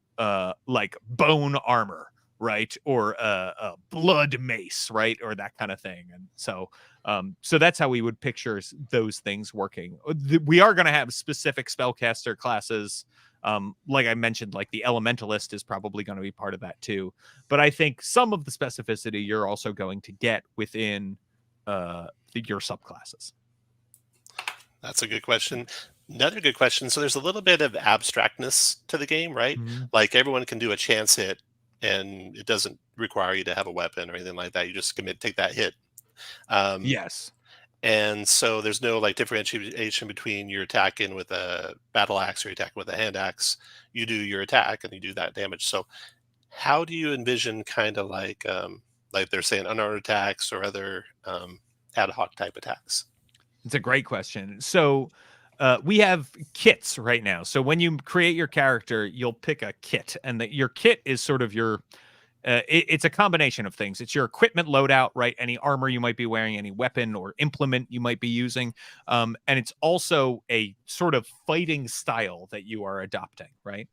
like bone armor, right, or a blood mace, right, or that kind of thing. And so so that's how we would picture those things working. We are going to have specific spellcaster classes. Like I mentioned, like the elementalist is probably going to be part of that too. But I think some of the specificity you're also going to get within your subclasses. That's a good question. Another good question. So there's a little bit of abstractness to the game, right? Mm-hmm. Like everyone can do a chance hit, and it doesn't require you to have a weapon or anything like that. You just take that hit. Um, Yes. And so there's no like differentiation between you're attacking with a battle axe or you're attacking with a hand axe. You do your attack and you do that damage. So how do you envision kind of like they're saying unarmed attacks or other ad hoc type attacks? It's a great question. So we have kits right now. So when you create your character, you'll pick a kit, and your kit is sort of your it's a combination of things. It's your equipment loadout, right? Any armor you might be wearing, any weapon or implement you might be using. And it's also a sort of fighting style that you are adopting, right?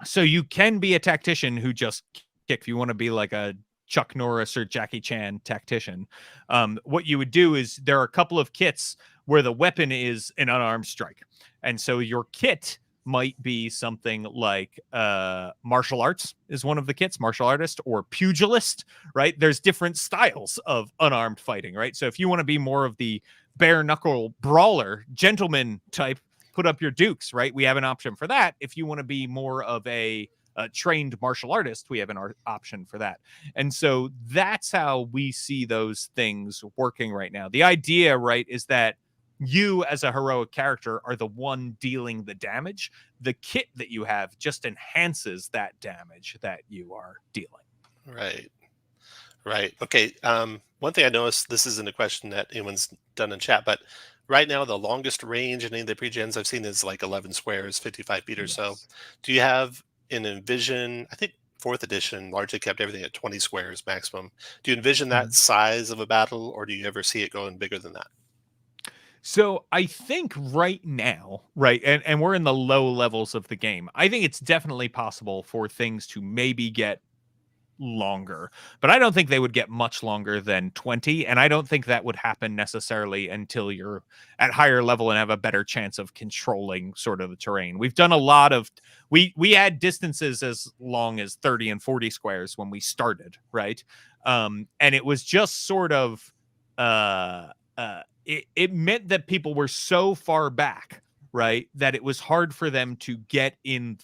So you can be a tactician who just kick. If you want to be like a Chuck Norris or Jackie Chan tactician, what you would do is there are a couple of kits where the weapon is an unarmed strike. And so your kit might be something like martial arts is one of the kits, martial artist or pugilist, right? There's different styles of unarmed fighting, right? So if you want to be more of the bare knuckle brawler, gentleman type, put up your dukes, right? We have an option for that. If you want to be more of a trained martial artist, we have an option for that. And so that's how we see those things working right now. The idea, right, is that you as a heroic character are the one dealing the damage. The kit that you have just enhances that damage that you are dealing. Right. Right. Okay. One thing I noticed, this isn't a question that anyone's done in chat, but right now the longest range in any of the pre-gens I've seen is like 11 squares, 55 feet or so. Do you have an envision? I think fourth edition largely kept everything at 20 squares maximum. Do you envision that size of a battle, or do you ever see it going bigger than that? So I think right now, right, and we're in the low levels of the game. I think it's definitely possible for things to maybe get longer, but I don't think they would get much longer than 20, and I don't think that would happen necessarily until you're at higher level and have a better chance of controlling sort of the terrain. We've done a lot of we had distances as long as 30 and 40 squares when we started, right? And it was just sort of it meant that people were so far back, right, that it was hard for them to get in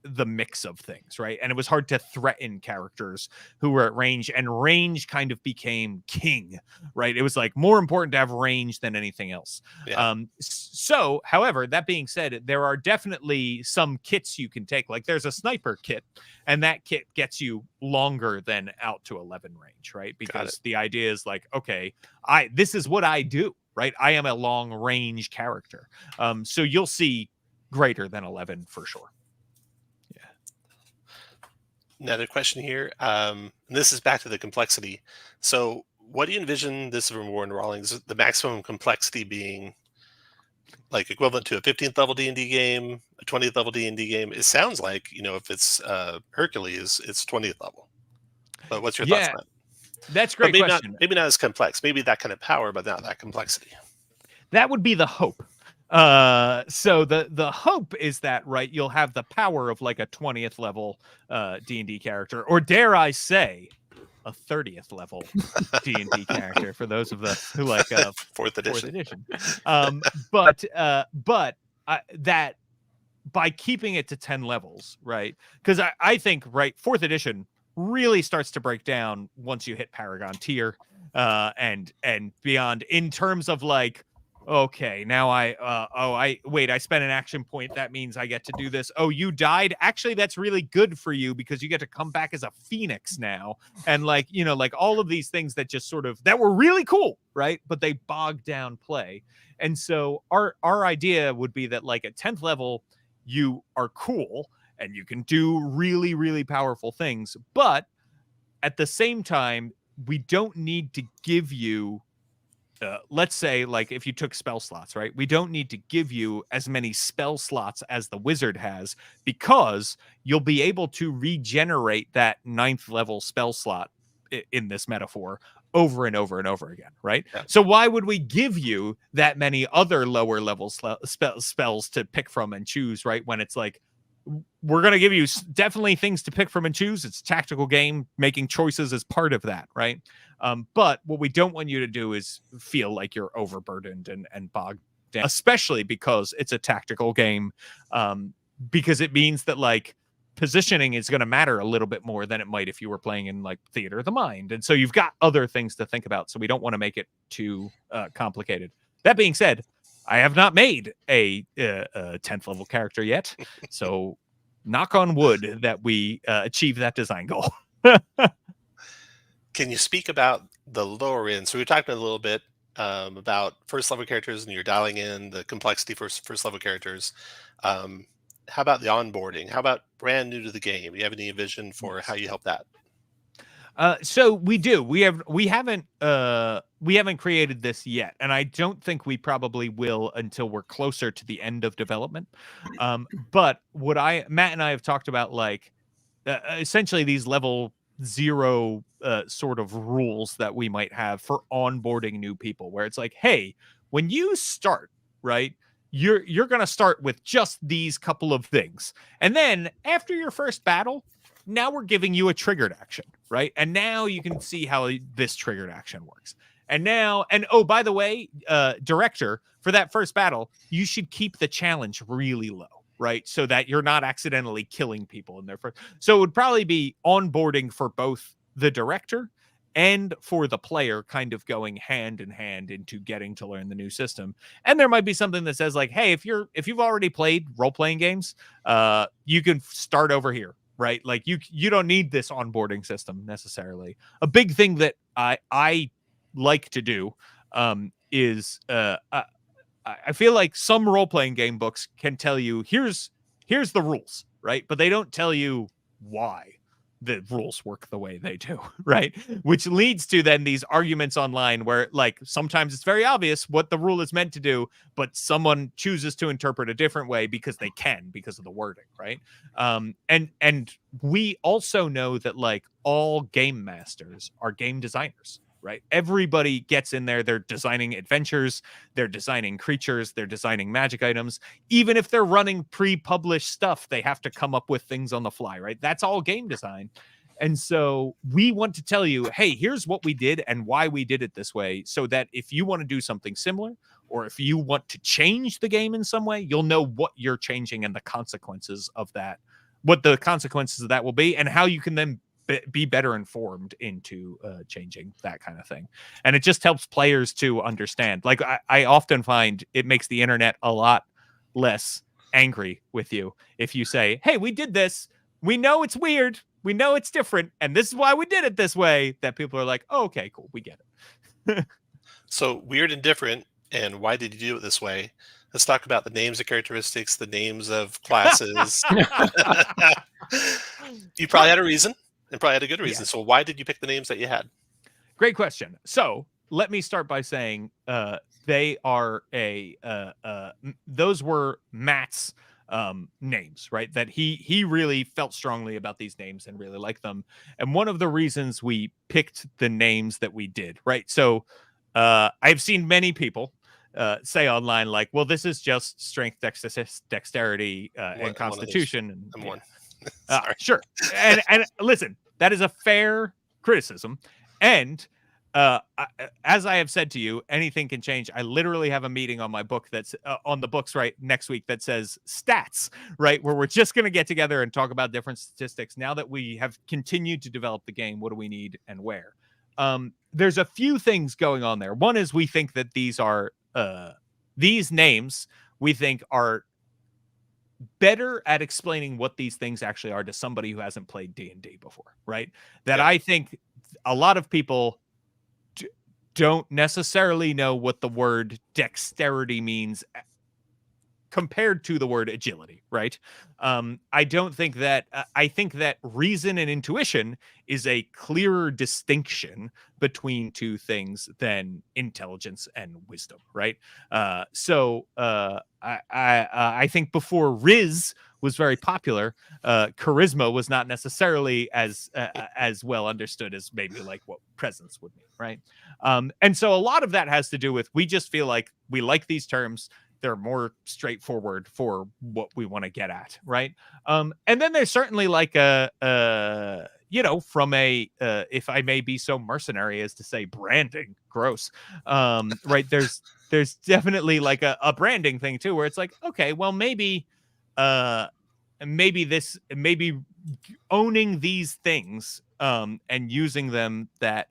the mix of things, right? And it was hard to threaten characters who were at range, and range kind of became king, right? It was like more important to have range than anything else. Yeah. So, however, that being said, there are definitely some kits you can take. Like there's a sniper kit, and that kit gets you longer than out to 11 range, right? Because the idea is like, okay, this is what I do, right? I am a long range character. So you'll see greater than 11 for sure. Another question here. And this is back to the complexity. So what do you envision this from Warren Rawlings, the maximum complexity being like equivalent to a 15th level D&D game, a 20th level D&D game? It sounds like, if it's Hercules, it's 20th level. But what's your thoughts on that? That's a great question. Maybe not as complex. Maybe that kind of power, but not that complexity. That would be the hope. So the hope is that, right, you'll have the power of like a 20th level D&D character, or dare I say a 30th level D&D character for those of us who like fourth edition. But that by keeping it to 10 levels, right? Because I think, right, fourth edition really starts to break down once you hit Paragon tier and beyond, in terms of like, okay, now I spent an action point. That means I get to do this. Oh, you died. Actually, that's really good for you because you get to come back as a phoenix now. And like, like all of these things that just sort of, that were really cool, right? But they bog down play. And so our idea would be that like at 10th level, you are cool and you can do really, really powerful things. But at the same time, we don't need to give you let's say, like, if you took spell slots, right? We don't need to give you as many spell slots as the wizard has, because you'll be able to regenerate that 9th level spell slot in this metaphor over and over and over again, right? Yeah. So why would we give you that many other lower level spells to pick from and choose, right? When it's like, we're going to give you definitely things to pick from and choose. It's a tactical game. Making choices is part of that, right? But what we don't want you to do is feel like you're overburdened and bogged down, especially because it's a tactical game, because it means that like positioning is going to matter a little bit more than it might if you were playing in like Theater of the Mind. And so you've got other things to think about. So we don't want to make it too complicated. That being said, I have not made a 10th level character yet. So knock on wood that we achieve that design goal. Can you speak about the lower end? So we talked a little bit about first level characters, and you're dialing in the complexity for first level characters. How about the onboarding? How about brand new to the game? Do you have any vision for how you help that? So we do. We haven't created this yet, and I don't think we probably will until we're closer to the end of development. But what Matt and I have talked about, like essentially these level 0 sort of rules that we might have for onboarding new people, where it's like, hey, when you start, right, you're going to start with just these couple of things, and then after your first battle, now we're giving you a triggered action, right? And now you can see how this triggered action works. And oh, by the way, director, for that first battle, you should keep the challenge really low, right? So that you're not accidentally killing people in their first. So it would probably be onboarding for both the director and for the player, kind of going hand in hand into getting to learn the new system. And there might be something that says like, hey, if you've already played role-playing games, you can start over here. Right, like you don't need this onboarding system necessarily. A big thing that I like to do is I feel like some role-playing game books can tell you here's the rules, right? But they don't tell you why the rules work the way they do, right? Which leads to then these arguments online where like sometimes it's very obvious what the rule is meant to do, but someone chooses to interpret a different way because they can, because of the wording, right? And we also know that like all game masters are game designers, right? Everybody gets in there, they're designing adventures, they're designing creatures, they're designing magic items. Even if they're running pre-published stuff, they have to come up with things on the fly, right? That's all game design. And so we want to tell you, hey, here's what we did and why we did it this way, so that if you want to do something similar, or if you want to change the game in some way, you'll know what you're changing and the consequences of that, what the consequences of that will be, and how you can then be better informed into changing that kind of thing. And it just helps players to understand. Like I often find it makes the internet a lot less angry with you if you say, hey, we did this, we know it's weird, we know it's different, and this is why we did it this way. That people are like, oh, okay, cool, we get it. So weird and different, and why did you do it this way? Let's talk about the names of characteristics, the names of classes. You probably had a reason, and probably had a good reason. Yeah. So why did you pick the names that you had? Great question. So let me start by saying they are those were Matt's names, right? That he really felt strongly about these names and really liked them. And one of the reasons we picked the names that we did, right? So I've seen many people say online, like, well, this is just strength, dexterity, and constitution. I'm one. Sure. And listen, that is a fair criticism. And as I have said to you, anything can change. I literally have a meeting on my book that's on the books right next week that says stats, right? Where we're just going to get together and talk about different statistics. Now that we have continued to develop the game, what do we need and where? There's a few things going on there. One is we think that these are these names we think are better at explaining what these things actually are to somebody who hasn't played D&D before, right? That I think a lot of people don't necessarily know what the word dexterity means compared to the word agility, right? I don't think that, I think that reason and intuition is a clearer distinction between two things than intelligence and wisdom, right? So I think before Riz was very popular, charisma was not necessarily as well understood as maybe like what presence would mean, right? And so a lot of that has to do with, we just feel like we like these terms. They're more straightforward for what we want to get at, right? And then there's certainly like a you know, from a if I may be so mercenary as to say branding, gross, right? There's definitely like a branding thing too, where it's like, okay, well maybe maybe owning these things and using them that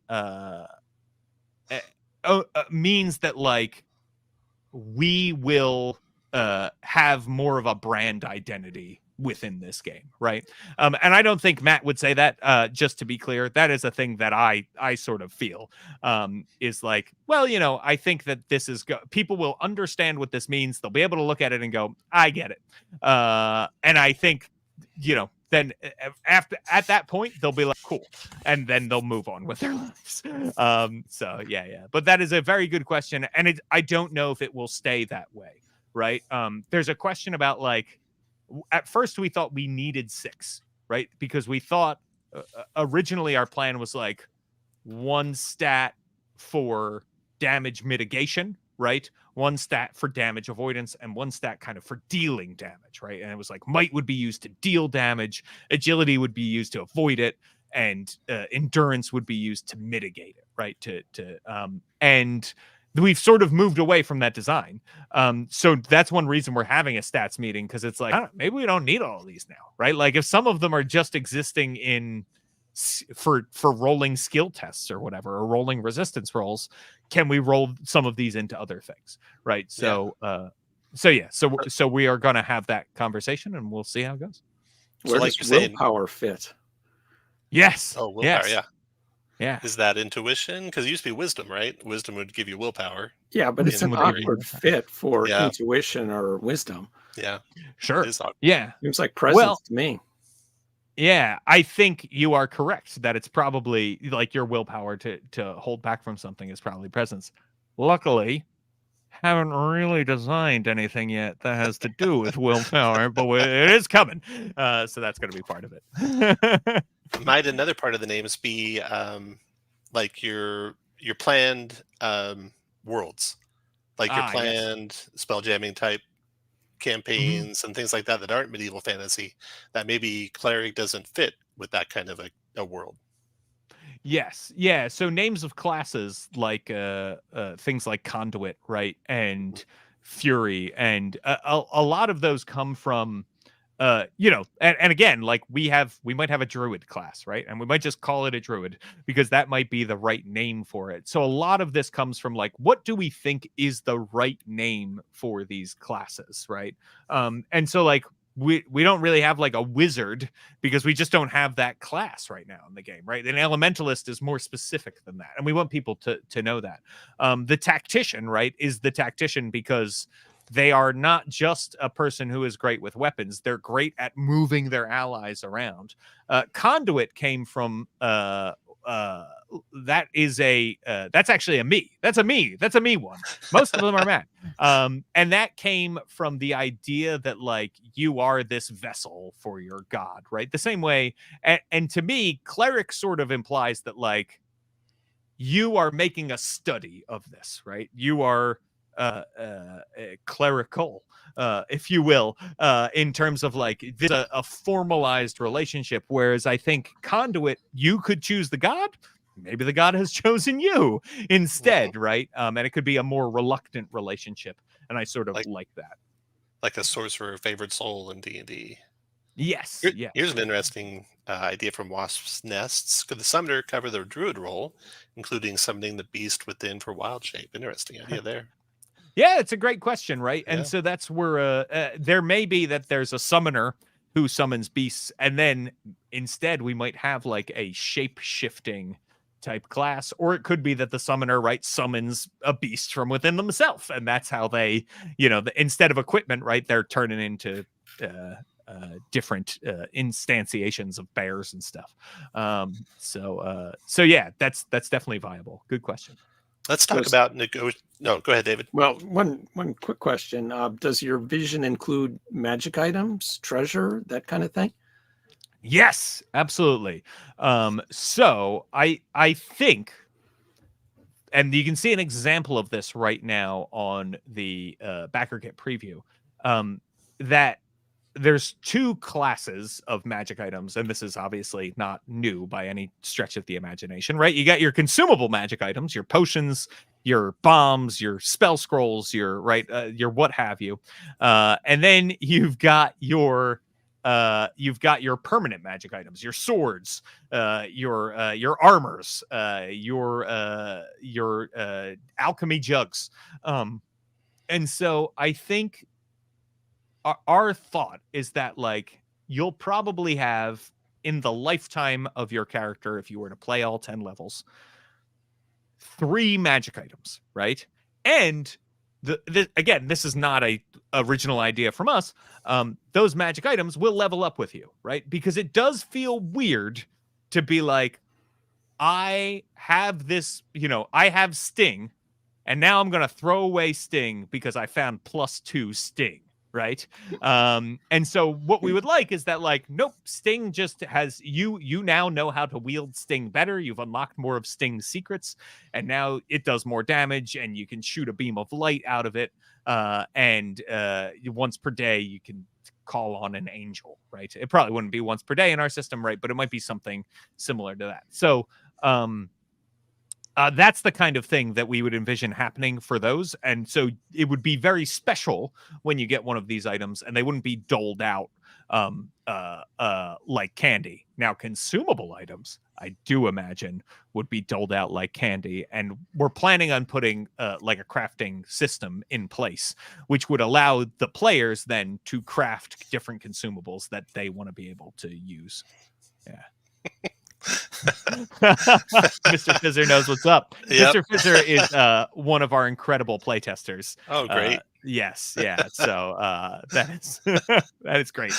means that like we will have more of a brand identity within this game, right? And I don't think Matt would say that, just to be clear. That is a thing that I sort of feel is like, well, you know, I think that this is people will understand what this means. They'll be able to look at it and go, I get it. And I think, you know, then after at that point they'll be like, cool, and then they'll move on with their lives. So yeah, but that is a very good question, and I don't know if it will stay that way, right? There's a question about like, at first we thought we needed 6, right? Because we thought originally our plan was like 1 stat for damage mitigation, right? 1 stat for damage avoidance and 1 stat kind of for dealing damage, right? And it was like might would be used to deal damage, agility would be used to avoid it, and endurance would be used to mitigate it, right? And we've sort of moved away from that design. So that's one reason we're having a stats meeting, because it's like, maybe we don't need all of these now, right? Like if some of them are just existing in for rolling skill tests or whatever, or rolling resistance rolls, can we roll some of these into other things, right? So so we are going to have that conversation and we'll see how it goes. Where like does you're saying, willpower fit? Yes. Oh, willpower, yes. Yeah. Is that intuition? Because it used to be wisdom, right? Wisdom would give you willpower. Yeah, but it's an Wisdom would give you awkward fit for Yeah. intuition or wisdom. Yeah. Sure. It is awkward. Yeah. Seems like presence to me. Yeah, I think you are correct that it's probably like your willpower to hold back from something is probably presence. Luckily, haven't really designed anything yet that has to do with willpower, but it is coming. So that's going to be part of it. Might another part of the names be like your planned worlds, like your planned spell jamming type campaigns and things like that that aren't medieval fantasy, that maybe cleric doesn't fit with that kind of a world. Yes, yeah. So names of classes like things like conduit, right, and fury, and a lot of those come from and again, like we might have a druid class, right, and we might just call it a druid because that might be the right name for it. So a lot of this comes from like, what do we think is the right name for these classes, right? And so like we don't really have like a wizard because we just don't have that class right now in the game, right? An elementalist is more specific than that, and we want people to know that. The tactician, right, is the tactician because they are not just a person who is great with weapons. They're great at moving their allies around. Conduit came from that is that's actually a me. That's a me. That's a me one. Most of them are Matt. And that came from the idea that like you are this vessel for your god, right? The same way. And to me, cleric sort of implies that like you are making a study of this, right? You are clerical, if you will, in terms of like this a formalized relationship. Whereas I think conduit, you could choose the god. Maybe the god has chosen you instead, right? And it could be a more reluctant relationship. And I sort of like that. Like a sorcerer favored soul in D&D. Yes. Here's an interesting idea from Wasp's Nests. Could the summoner cover the druid role, including summoning the beast within for wild shape? Interesting idea there. Yeah, it's a great question, right? Yeah. And so that's where there may be that there's a summoner who summons beasts, and then instead we might have like a shape-shifting type class, or it could be that the summoner, right, summons a beast from within themselves, and that's how they, instead of equipment, right, they're turning into different instantiations of bears and stuff. So yeah, that's definitely viable. Good question. Let's talk about No, go ahead, David. Well, one quick question. Does your vision include magic items, treasure, that kind of thing? Yes, absolutely. So I think, and you can see an example of this right now on the backer kit preview, that there's two classes of magic items, and this is obviously not new by any stretch of the imagination, right? You got your consumable magic items, your potions, your bombs, your spell scrolls, your what have you, and then you've got your permanent magic items, your swords, your armors, your alchemy jugs, and so I think our thought is that like you'll probably have in the lifetime of your character, if you were to play all 10 levels, 3 magic items, right? And again, this is not a original idea from us. Those magic items will level up with you, right? Because it does feel weird to be like, I have this, I have Sting, and now I'm going to throw away Sting because I found +2 Sting. Right. And so what we would like is that like, nope, Sting just has you now know how to wield Sting better. You've unlocked more of Sting's secrets, and now it does more damage, and you can shoot a beam of light out of it. And once per day, you can call on an angel, right? It probably wouldn't be once per day in our system, right? But it might be something similar to that. So that's the kind of thing that we would envision happening for those. And so it would be very special when you get one of these items, and they wouldn't be doled out like candy. Now, consumable items, I do imagine, would be doled out like candy. And we're planning on putting like a crafting system in place, which would allow the players then to craft different consumables that they want to be able to use. Yeah. Mr. Fizzer knows what's up. Yep. Mr. Fizzer is one of our incredible playtesters. Oh, great. Yes, yeah. So that is that is great.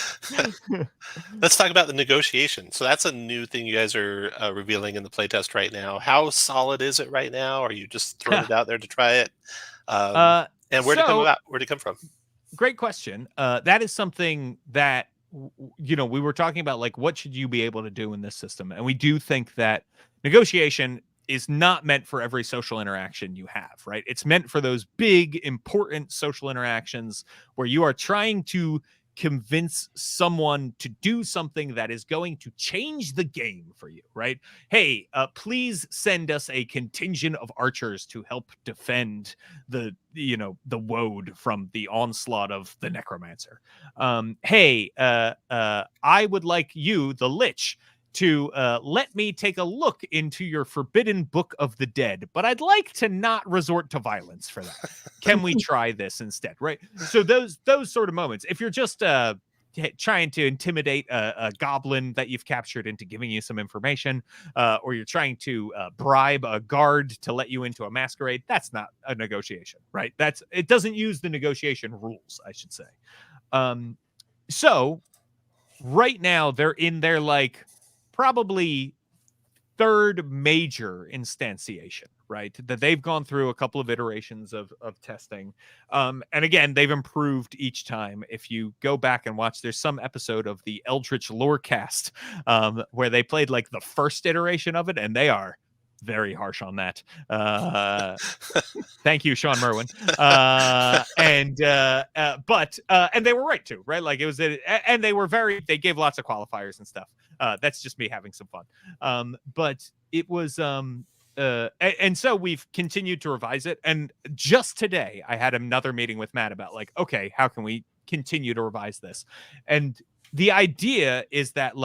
Let's talk about the negotiation. So that's a new thing you guys are revealing in the playtest right now. How solid is it right now? Are you just throwing it out there to try it? And where did it come from? Great question. That is something that we were talking about, like, what should you be able to do in this system? And we do think that negotiation is not meant for every social interaction you have, right? It's meant for those big, important social interactions where you are trying to convince someone to do something that is going to change the game for you, right? Hey, please send us a contingent of archers to help defend the woad from the onslaught of the necromancer. Hey, I would like you, the lich, to let me take a look into your forbidden book of the dead, but I'd like to not resort to violence for that. Can we try this instead? Right. So those sort of moments, if you're just trying to intimidate a goblin that you've captured into giving you some information, or you're trying to bribe a guard to let you into a masquerade, that's not a negotiation, right? It doesn't use the negotiation rules, I should say. So right now they're in their probably third major instantiation, right? That they've gone through a couple of iterations of testing. And again, they've improved each time. If you go back and watch, there's some episode of the Eldritch Lorecast where they played the first iteration of it, and they are very harsh on that. Thank you, Sean Merwin. And they were right too, right? It was, and they gave lots of qualifiers and stuff. That's just me having some fun. But it was, and so we've continued to revise it. And just today, I had another meeting with Matt about okay, how can we continue to revise this? And the idea is that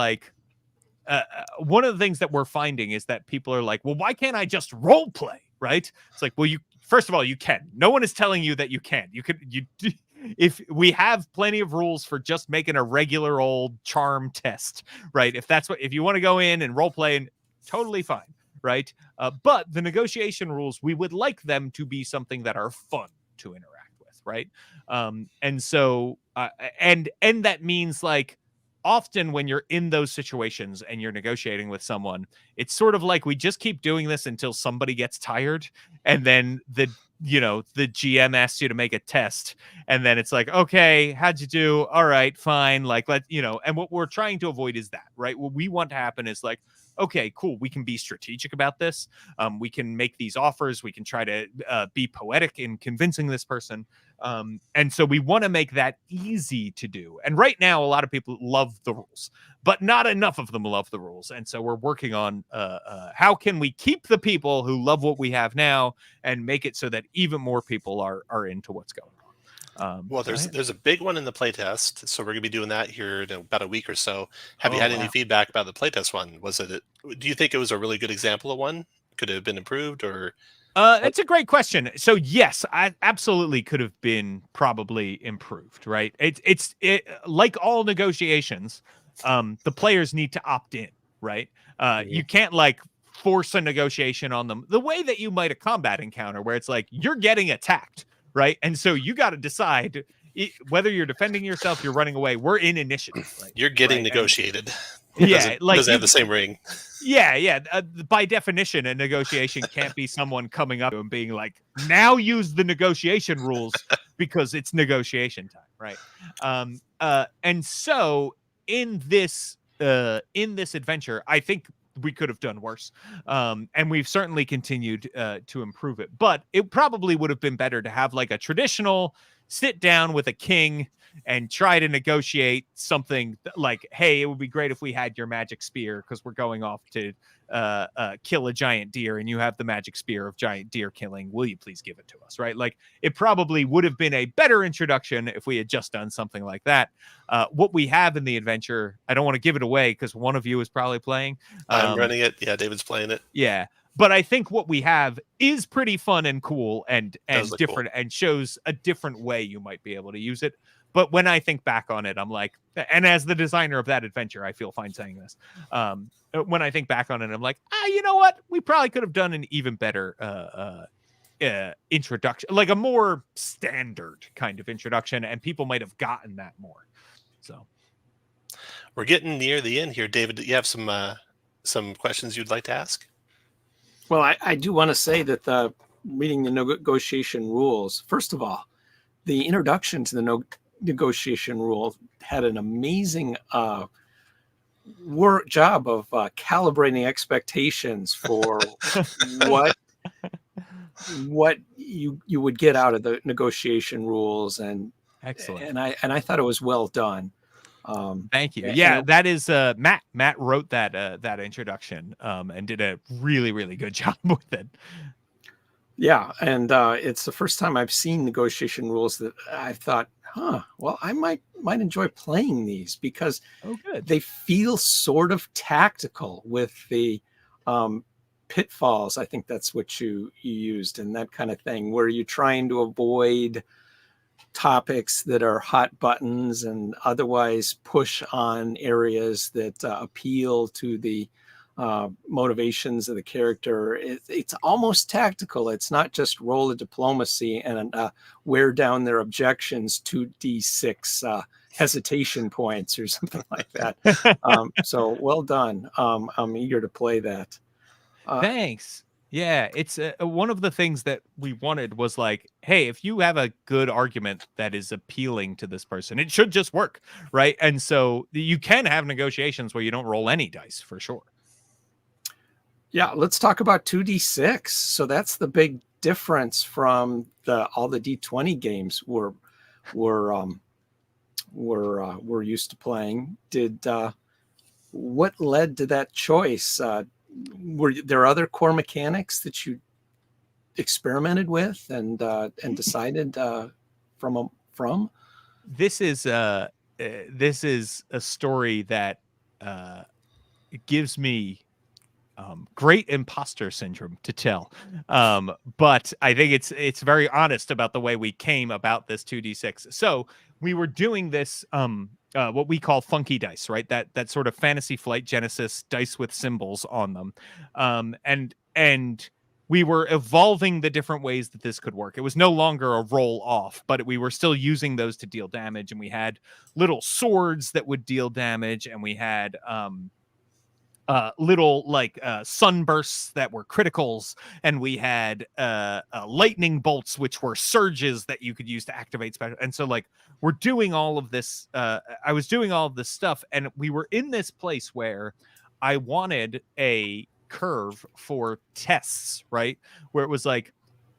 one of the things that we're finding is that people are well, why can't I just role play? Right? It's well, first of all, you can. No one is telling you that you can. If we have plenty of rules for just making a regular old charm test, right? If you want to go in and role play, and totally fine, right? But the negotiation rules, we would like them to be something that are fun to interact with, right? And so, and that means often when you're in those situations and you're negotiating with someone, it's sort of we just keep doing this until somebody gets tired, and then the GM asks you to make a test, and then it's okay, how'd you do? All right, fine. And what we're trying to avoid is that, right? What we want to happen is okay, cool, we can be strategic about this. We can make these offers. We can try to be poetic in convincing this person. And so we want to make that easy to do. And right now, a lot of people love the rules, but not enough of them love the rules. And so we're working on how can we keep the people who love what we have now and make it so that even more people are into what's going on. Well, there's a big one in the playtest, so we're gonna be doing that here in about a week or so. Have you had any feedback about the playtest one? Do you think it was a really good example of one? Could it have been improved, or? That's a great question. So yes, I absolutely could have been probably improved, right? It's like all negotiations, the players need to opt in, right? You can't force a negotiation on them the way that you might a combat encounter where it's you're getting attacked, right? And so you got to decide whether you're defending yourself, you're running away. We're in initiative. Right? You're getting negotiated. Yeah, doesn't have the same ring. Yeah. By definition, a negotiation can't be someone coming up and being now use the negotiation rules because it's negotiation time, right? And so in this adventure, I think we could have done worse, and we've certainly continued to improve it. But it probably would have been better to have a traditional sit down with a king and try to negotiate something hey, it would be great if we had your magic spear because we're going off to kill a giant deer and you have the magic spear of giant deer killing. Will you please give it to us? Right? It probably would have been a better introduction if we had just done something like that. What we have in the adventure, I don't want to give it away because one of you is probably playing. I'm running it. Yeah, David's playing it. Yeah. But I think what we have is pretty fun and cool and different and shows a different way you might be able to use it. But when I think back on it, I'm like, and as the designer of that adventure, I feel fine saying this. When I think back on it, I'm like, you know what? We probably could have done an even better introduction, like a more standard kind of introduction, and people might have gotten that more. So we're getting near the end here. David, do you have some questions you'd like to ask? Well, I do want to say that reading the negotiation rules, first of all, the introduction to the negotiation rule had an amazing job of calibrating expectations for what you would get out of the negotiation rules, and excellent. And I thought it was well done. Thank you. Yeah, that is Matt. Matt wrote that introduction and did a really, really good job with it. Yeah, and it's the first time I've seen negotiation rules that I thought, well, I might enjoy playing these, because they feel sort of tactical with the pitfalls. I think that's what you used, and that kind of thing, where you're trying to avoid topics that are hot buttons and otherwise push on areas that appeal to the motivations of the character. It's almost tactical. It's not just roll a diplomacy and wear down their objections 2d6 hesitation points or something like that. So well done. I'm eager to play that. Thanks. Yeah, it's one of the things that we wanted was like, hey, if you have a good argument that is appealing to this person, it should just work, right? And so you can have negotiations where you don't roll any dice, for sure. Yeah, let's talk about 2d6. So that's the big difference from all the d20 games we're used to playing. What led to that choice? Were there other core mechanics that you experimented with and decided from? This is a story that gives me great imposter syndrome to tell, but I think it's very honest about the way we came about this 2d6. So we were doing this what we call funky dice, right? That sort of Fantasy Flight Genesis dice with symbols on them, and we were evolving the different ways that this could work. It was no longer a roll off, but we were still using those to deal damage, and we had little swords that would deal damage, and we had little sunbursts that were criticals, and we had lightning bolts, which were surges that you could use to activate special. And so we're doing all of this. I was doing all of this stuff, and we were in this place where I wanted a curve for tests, right? Where it was like,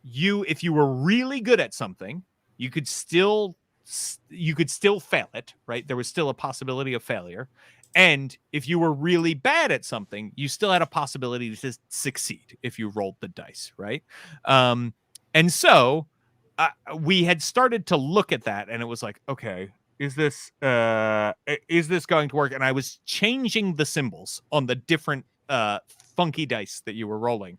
if you were really good at something, you could still fail it, right? There was still a possibility of failure. And if you were really bad at something, you still had a possibility to succeed if you rolled the dice, right? And so we had started to look at that, and it was like, okay, is this going to work? And I was changing the symbols on the different funky dice that you were rolling.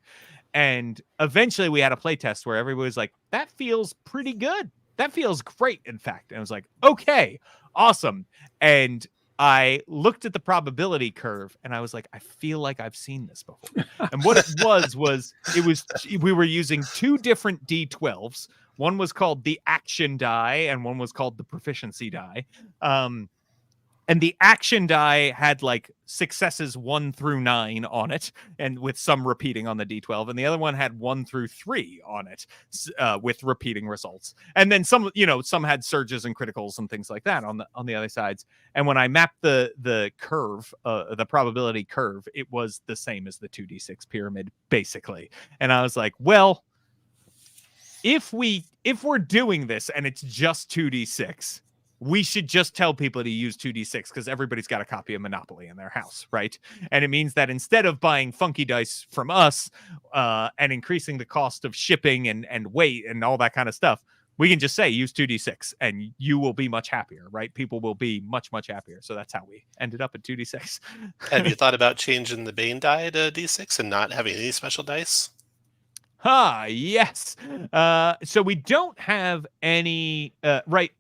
And eventually we had a playtest where everybody was like, that feels pretty good. That feels great, in fact. And I was like, okay, awesome. And I looked at the probability curve, and I was like, I feel like I've seen this before. And what it was we were using two different D12s. One was called the action die, and one was called the proficiency die. And the action die had successes 1 through 9 on it, and with some repeating on the D12. And the other one had 1 through 3 on it, with repeating results. And then some had surges and criticals and things like that on the other sides. And when I mapped the curve, the probability curve, it was the same as the 2d6 pyramid, basically. And I was like, well, if we're doing this and it's just 2d6, we should just tell people to use 2d6, because everybody's got a copy of Monopoly in their house, right? And it means that instead of buying funky dice from us and increasing the cost of shipping and weight and all that kind of stuff, we can just say use 2d6 and you will be much happier, right? People will be much, much happier. So that's how we ended up at 2d6. Have you thought about changing the Bane die to D6 and not having any special dice? Yes. So we don't have any right.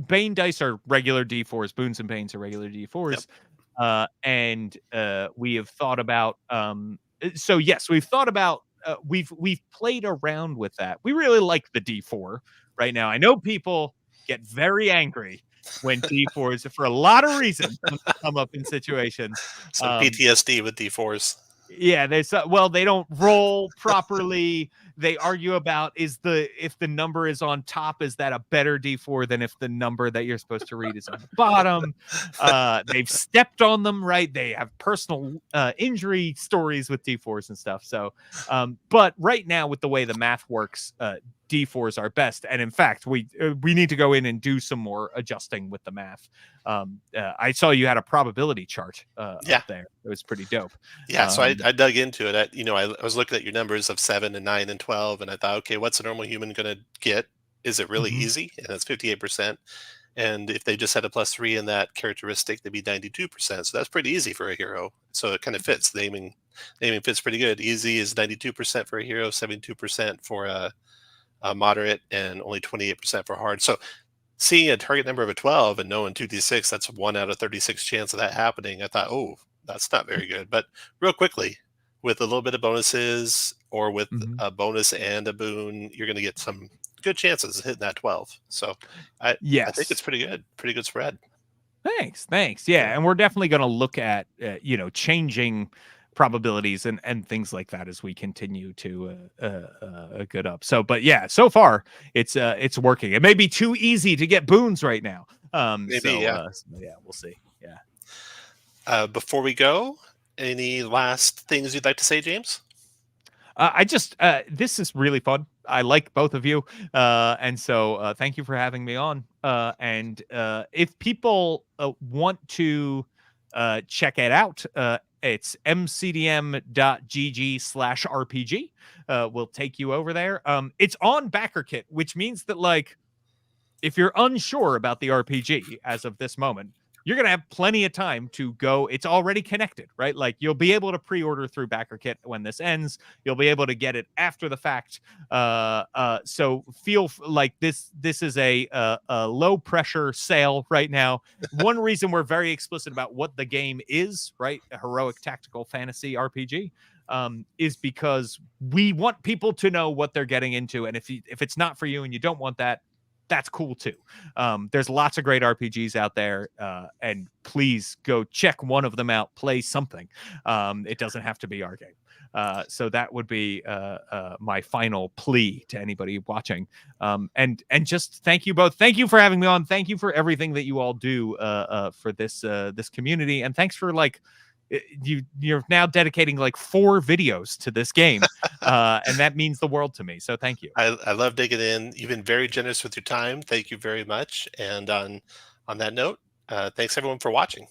Bane dice are regular D4s. Boons and Banes are regular D4s. Yep. And we have thought about so yes, we've thought about we've played around with that. We really like the D4 right now. I know people get very angry when D4s for a lot of reasons come up in situations. Some PTSD with D4s. Yeah, they don't roll properly. They argue about if the number is on top, is that a better D4 than if the number that you're supposed to read is on the bottom? They've stepped on them, right? They have personal injury stories with D4s and stuff. So, but right now with the way the math works, D4s are best, and in fact, we need to go in and do some more adjusting with the math. I saw you had a probability chart up there. It was pretty dope. Yeah, so I dug into it. I was looking at your numbers of 7 and 9 and 12, and I thought, okay, what's a normal human going to get? Is it really easy? And that's 58%. And if they just had a +3 in that characteristic, they'd be 92%. So that's pretty easy for a hero. So it kind of fits. The aiming fits pretty good. Easy is 92% for a hero, 72% for a moderate, and only 28% for hard. So seeing a target number of a 12 and knowing 2d6, that's 1 out of 36 chance of that happening. I thought, oh, that's not very good. But real quickly, with a little bit of bonuses or with a bonus and a boon, you're going to get some good chances of hitting that 12. So I think it's pretty good spread. Thanks. Yeah, and we're definitely going to look at changing probabilities and things like that as we continue to get up. So, but yeah, so far it's working. It may be too easy to get boons right now. Maybe, we'll see. Yeah. Before we go, any last things you'd like to say, James? This is really fun. I like both of you. And so thank you for having me on. And if people want to check it out, it's mcdm.gg/RPG. We'll take you over there. It's on BackerKit, which means that, like, if you're unsure about the RPG as of this moment, you're going to have plenty of time to go. It's already connected, right? Like, you'll be able to pre-order through BackerKit when this ends. You'll be able to get it after the fact. So feel like this is a low pressure sale right now. One reason we're very explicit about what the game is, right? A heroic tactical fantasy RPG. Is because we want people to know what they're getting into. And if it's not for you and you don't want that, that's cool too. There's lots of great RPGs out there, and please go check one of them out. Play something. It doesn't have to be our game. So that would be my final plea to anybody watching. And just thank you both. Thank you for having me on. Thank you for everything that you all do for this community. And thanks for, like, you're now dedicating like 4 videos to this game, and that means the world to me. So thank you. I love digging in. You've been very generous with your time. Thank you very much. And on that note, thanks everyone for watching.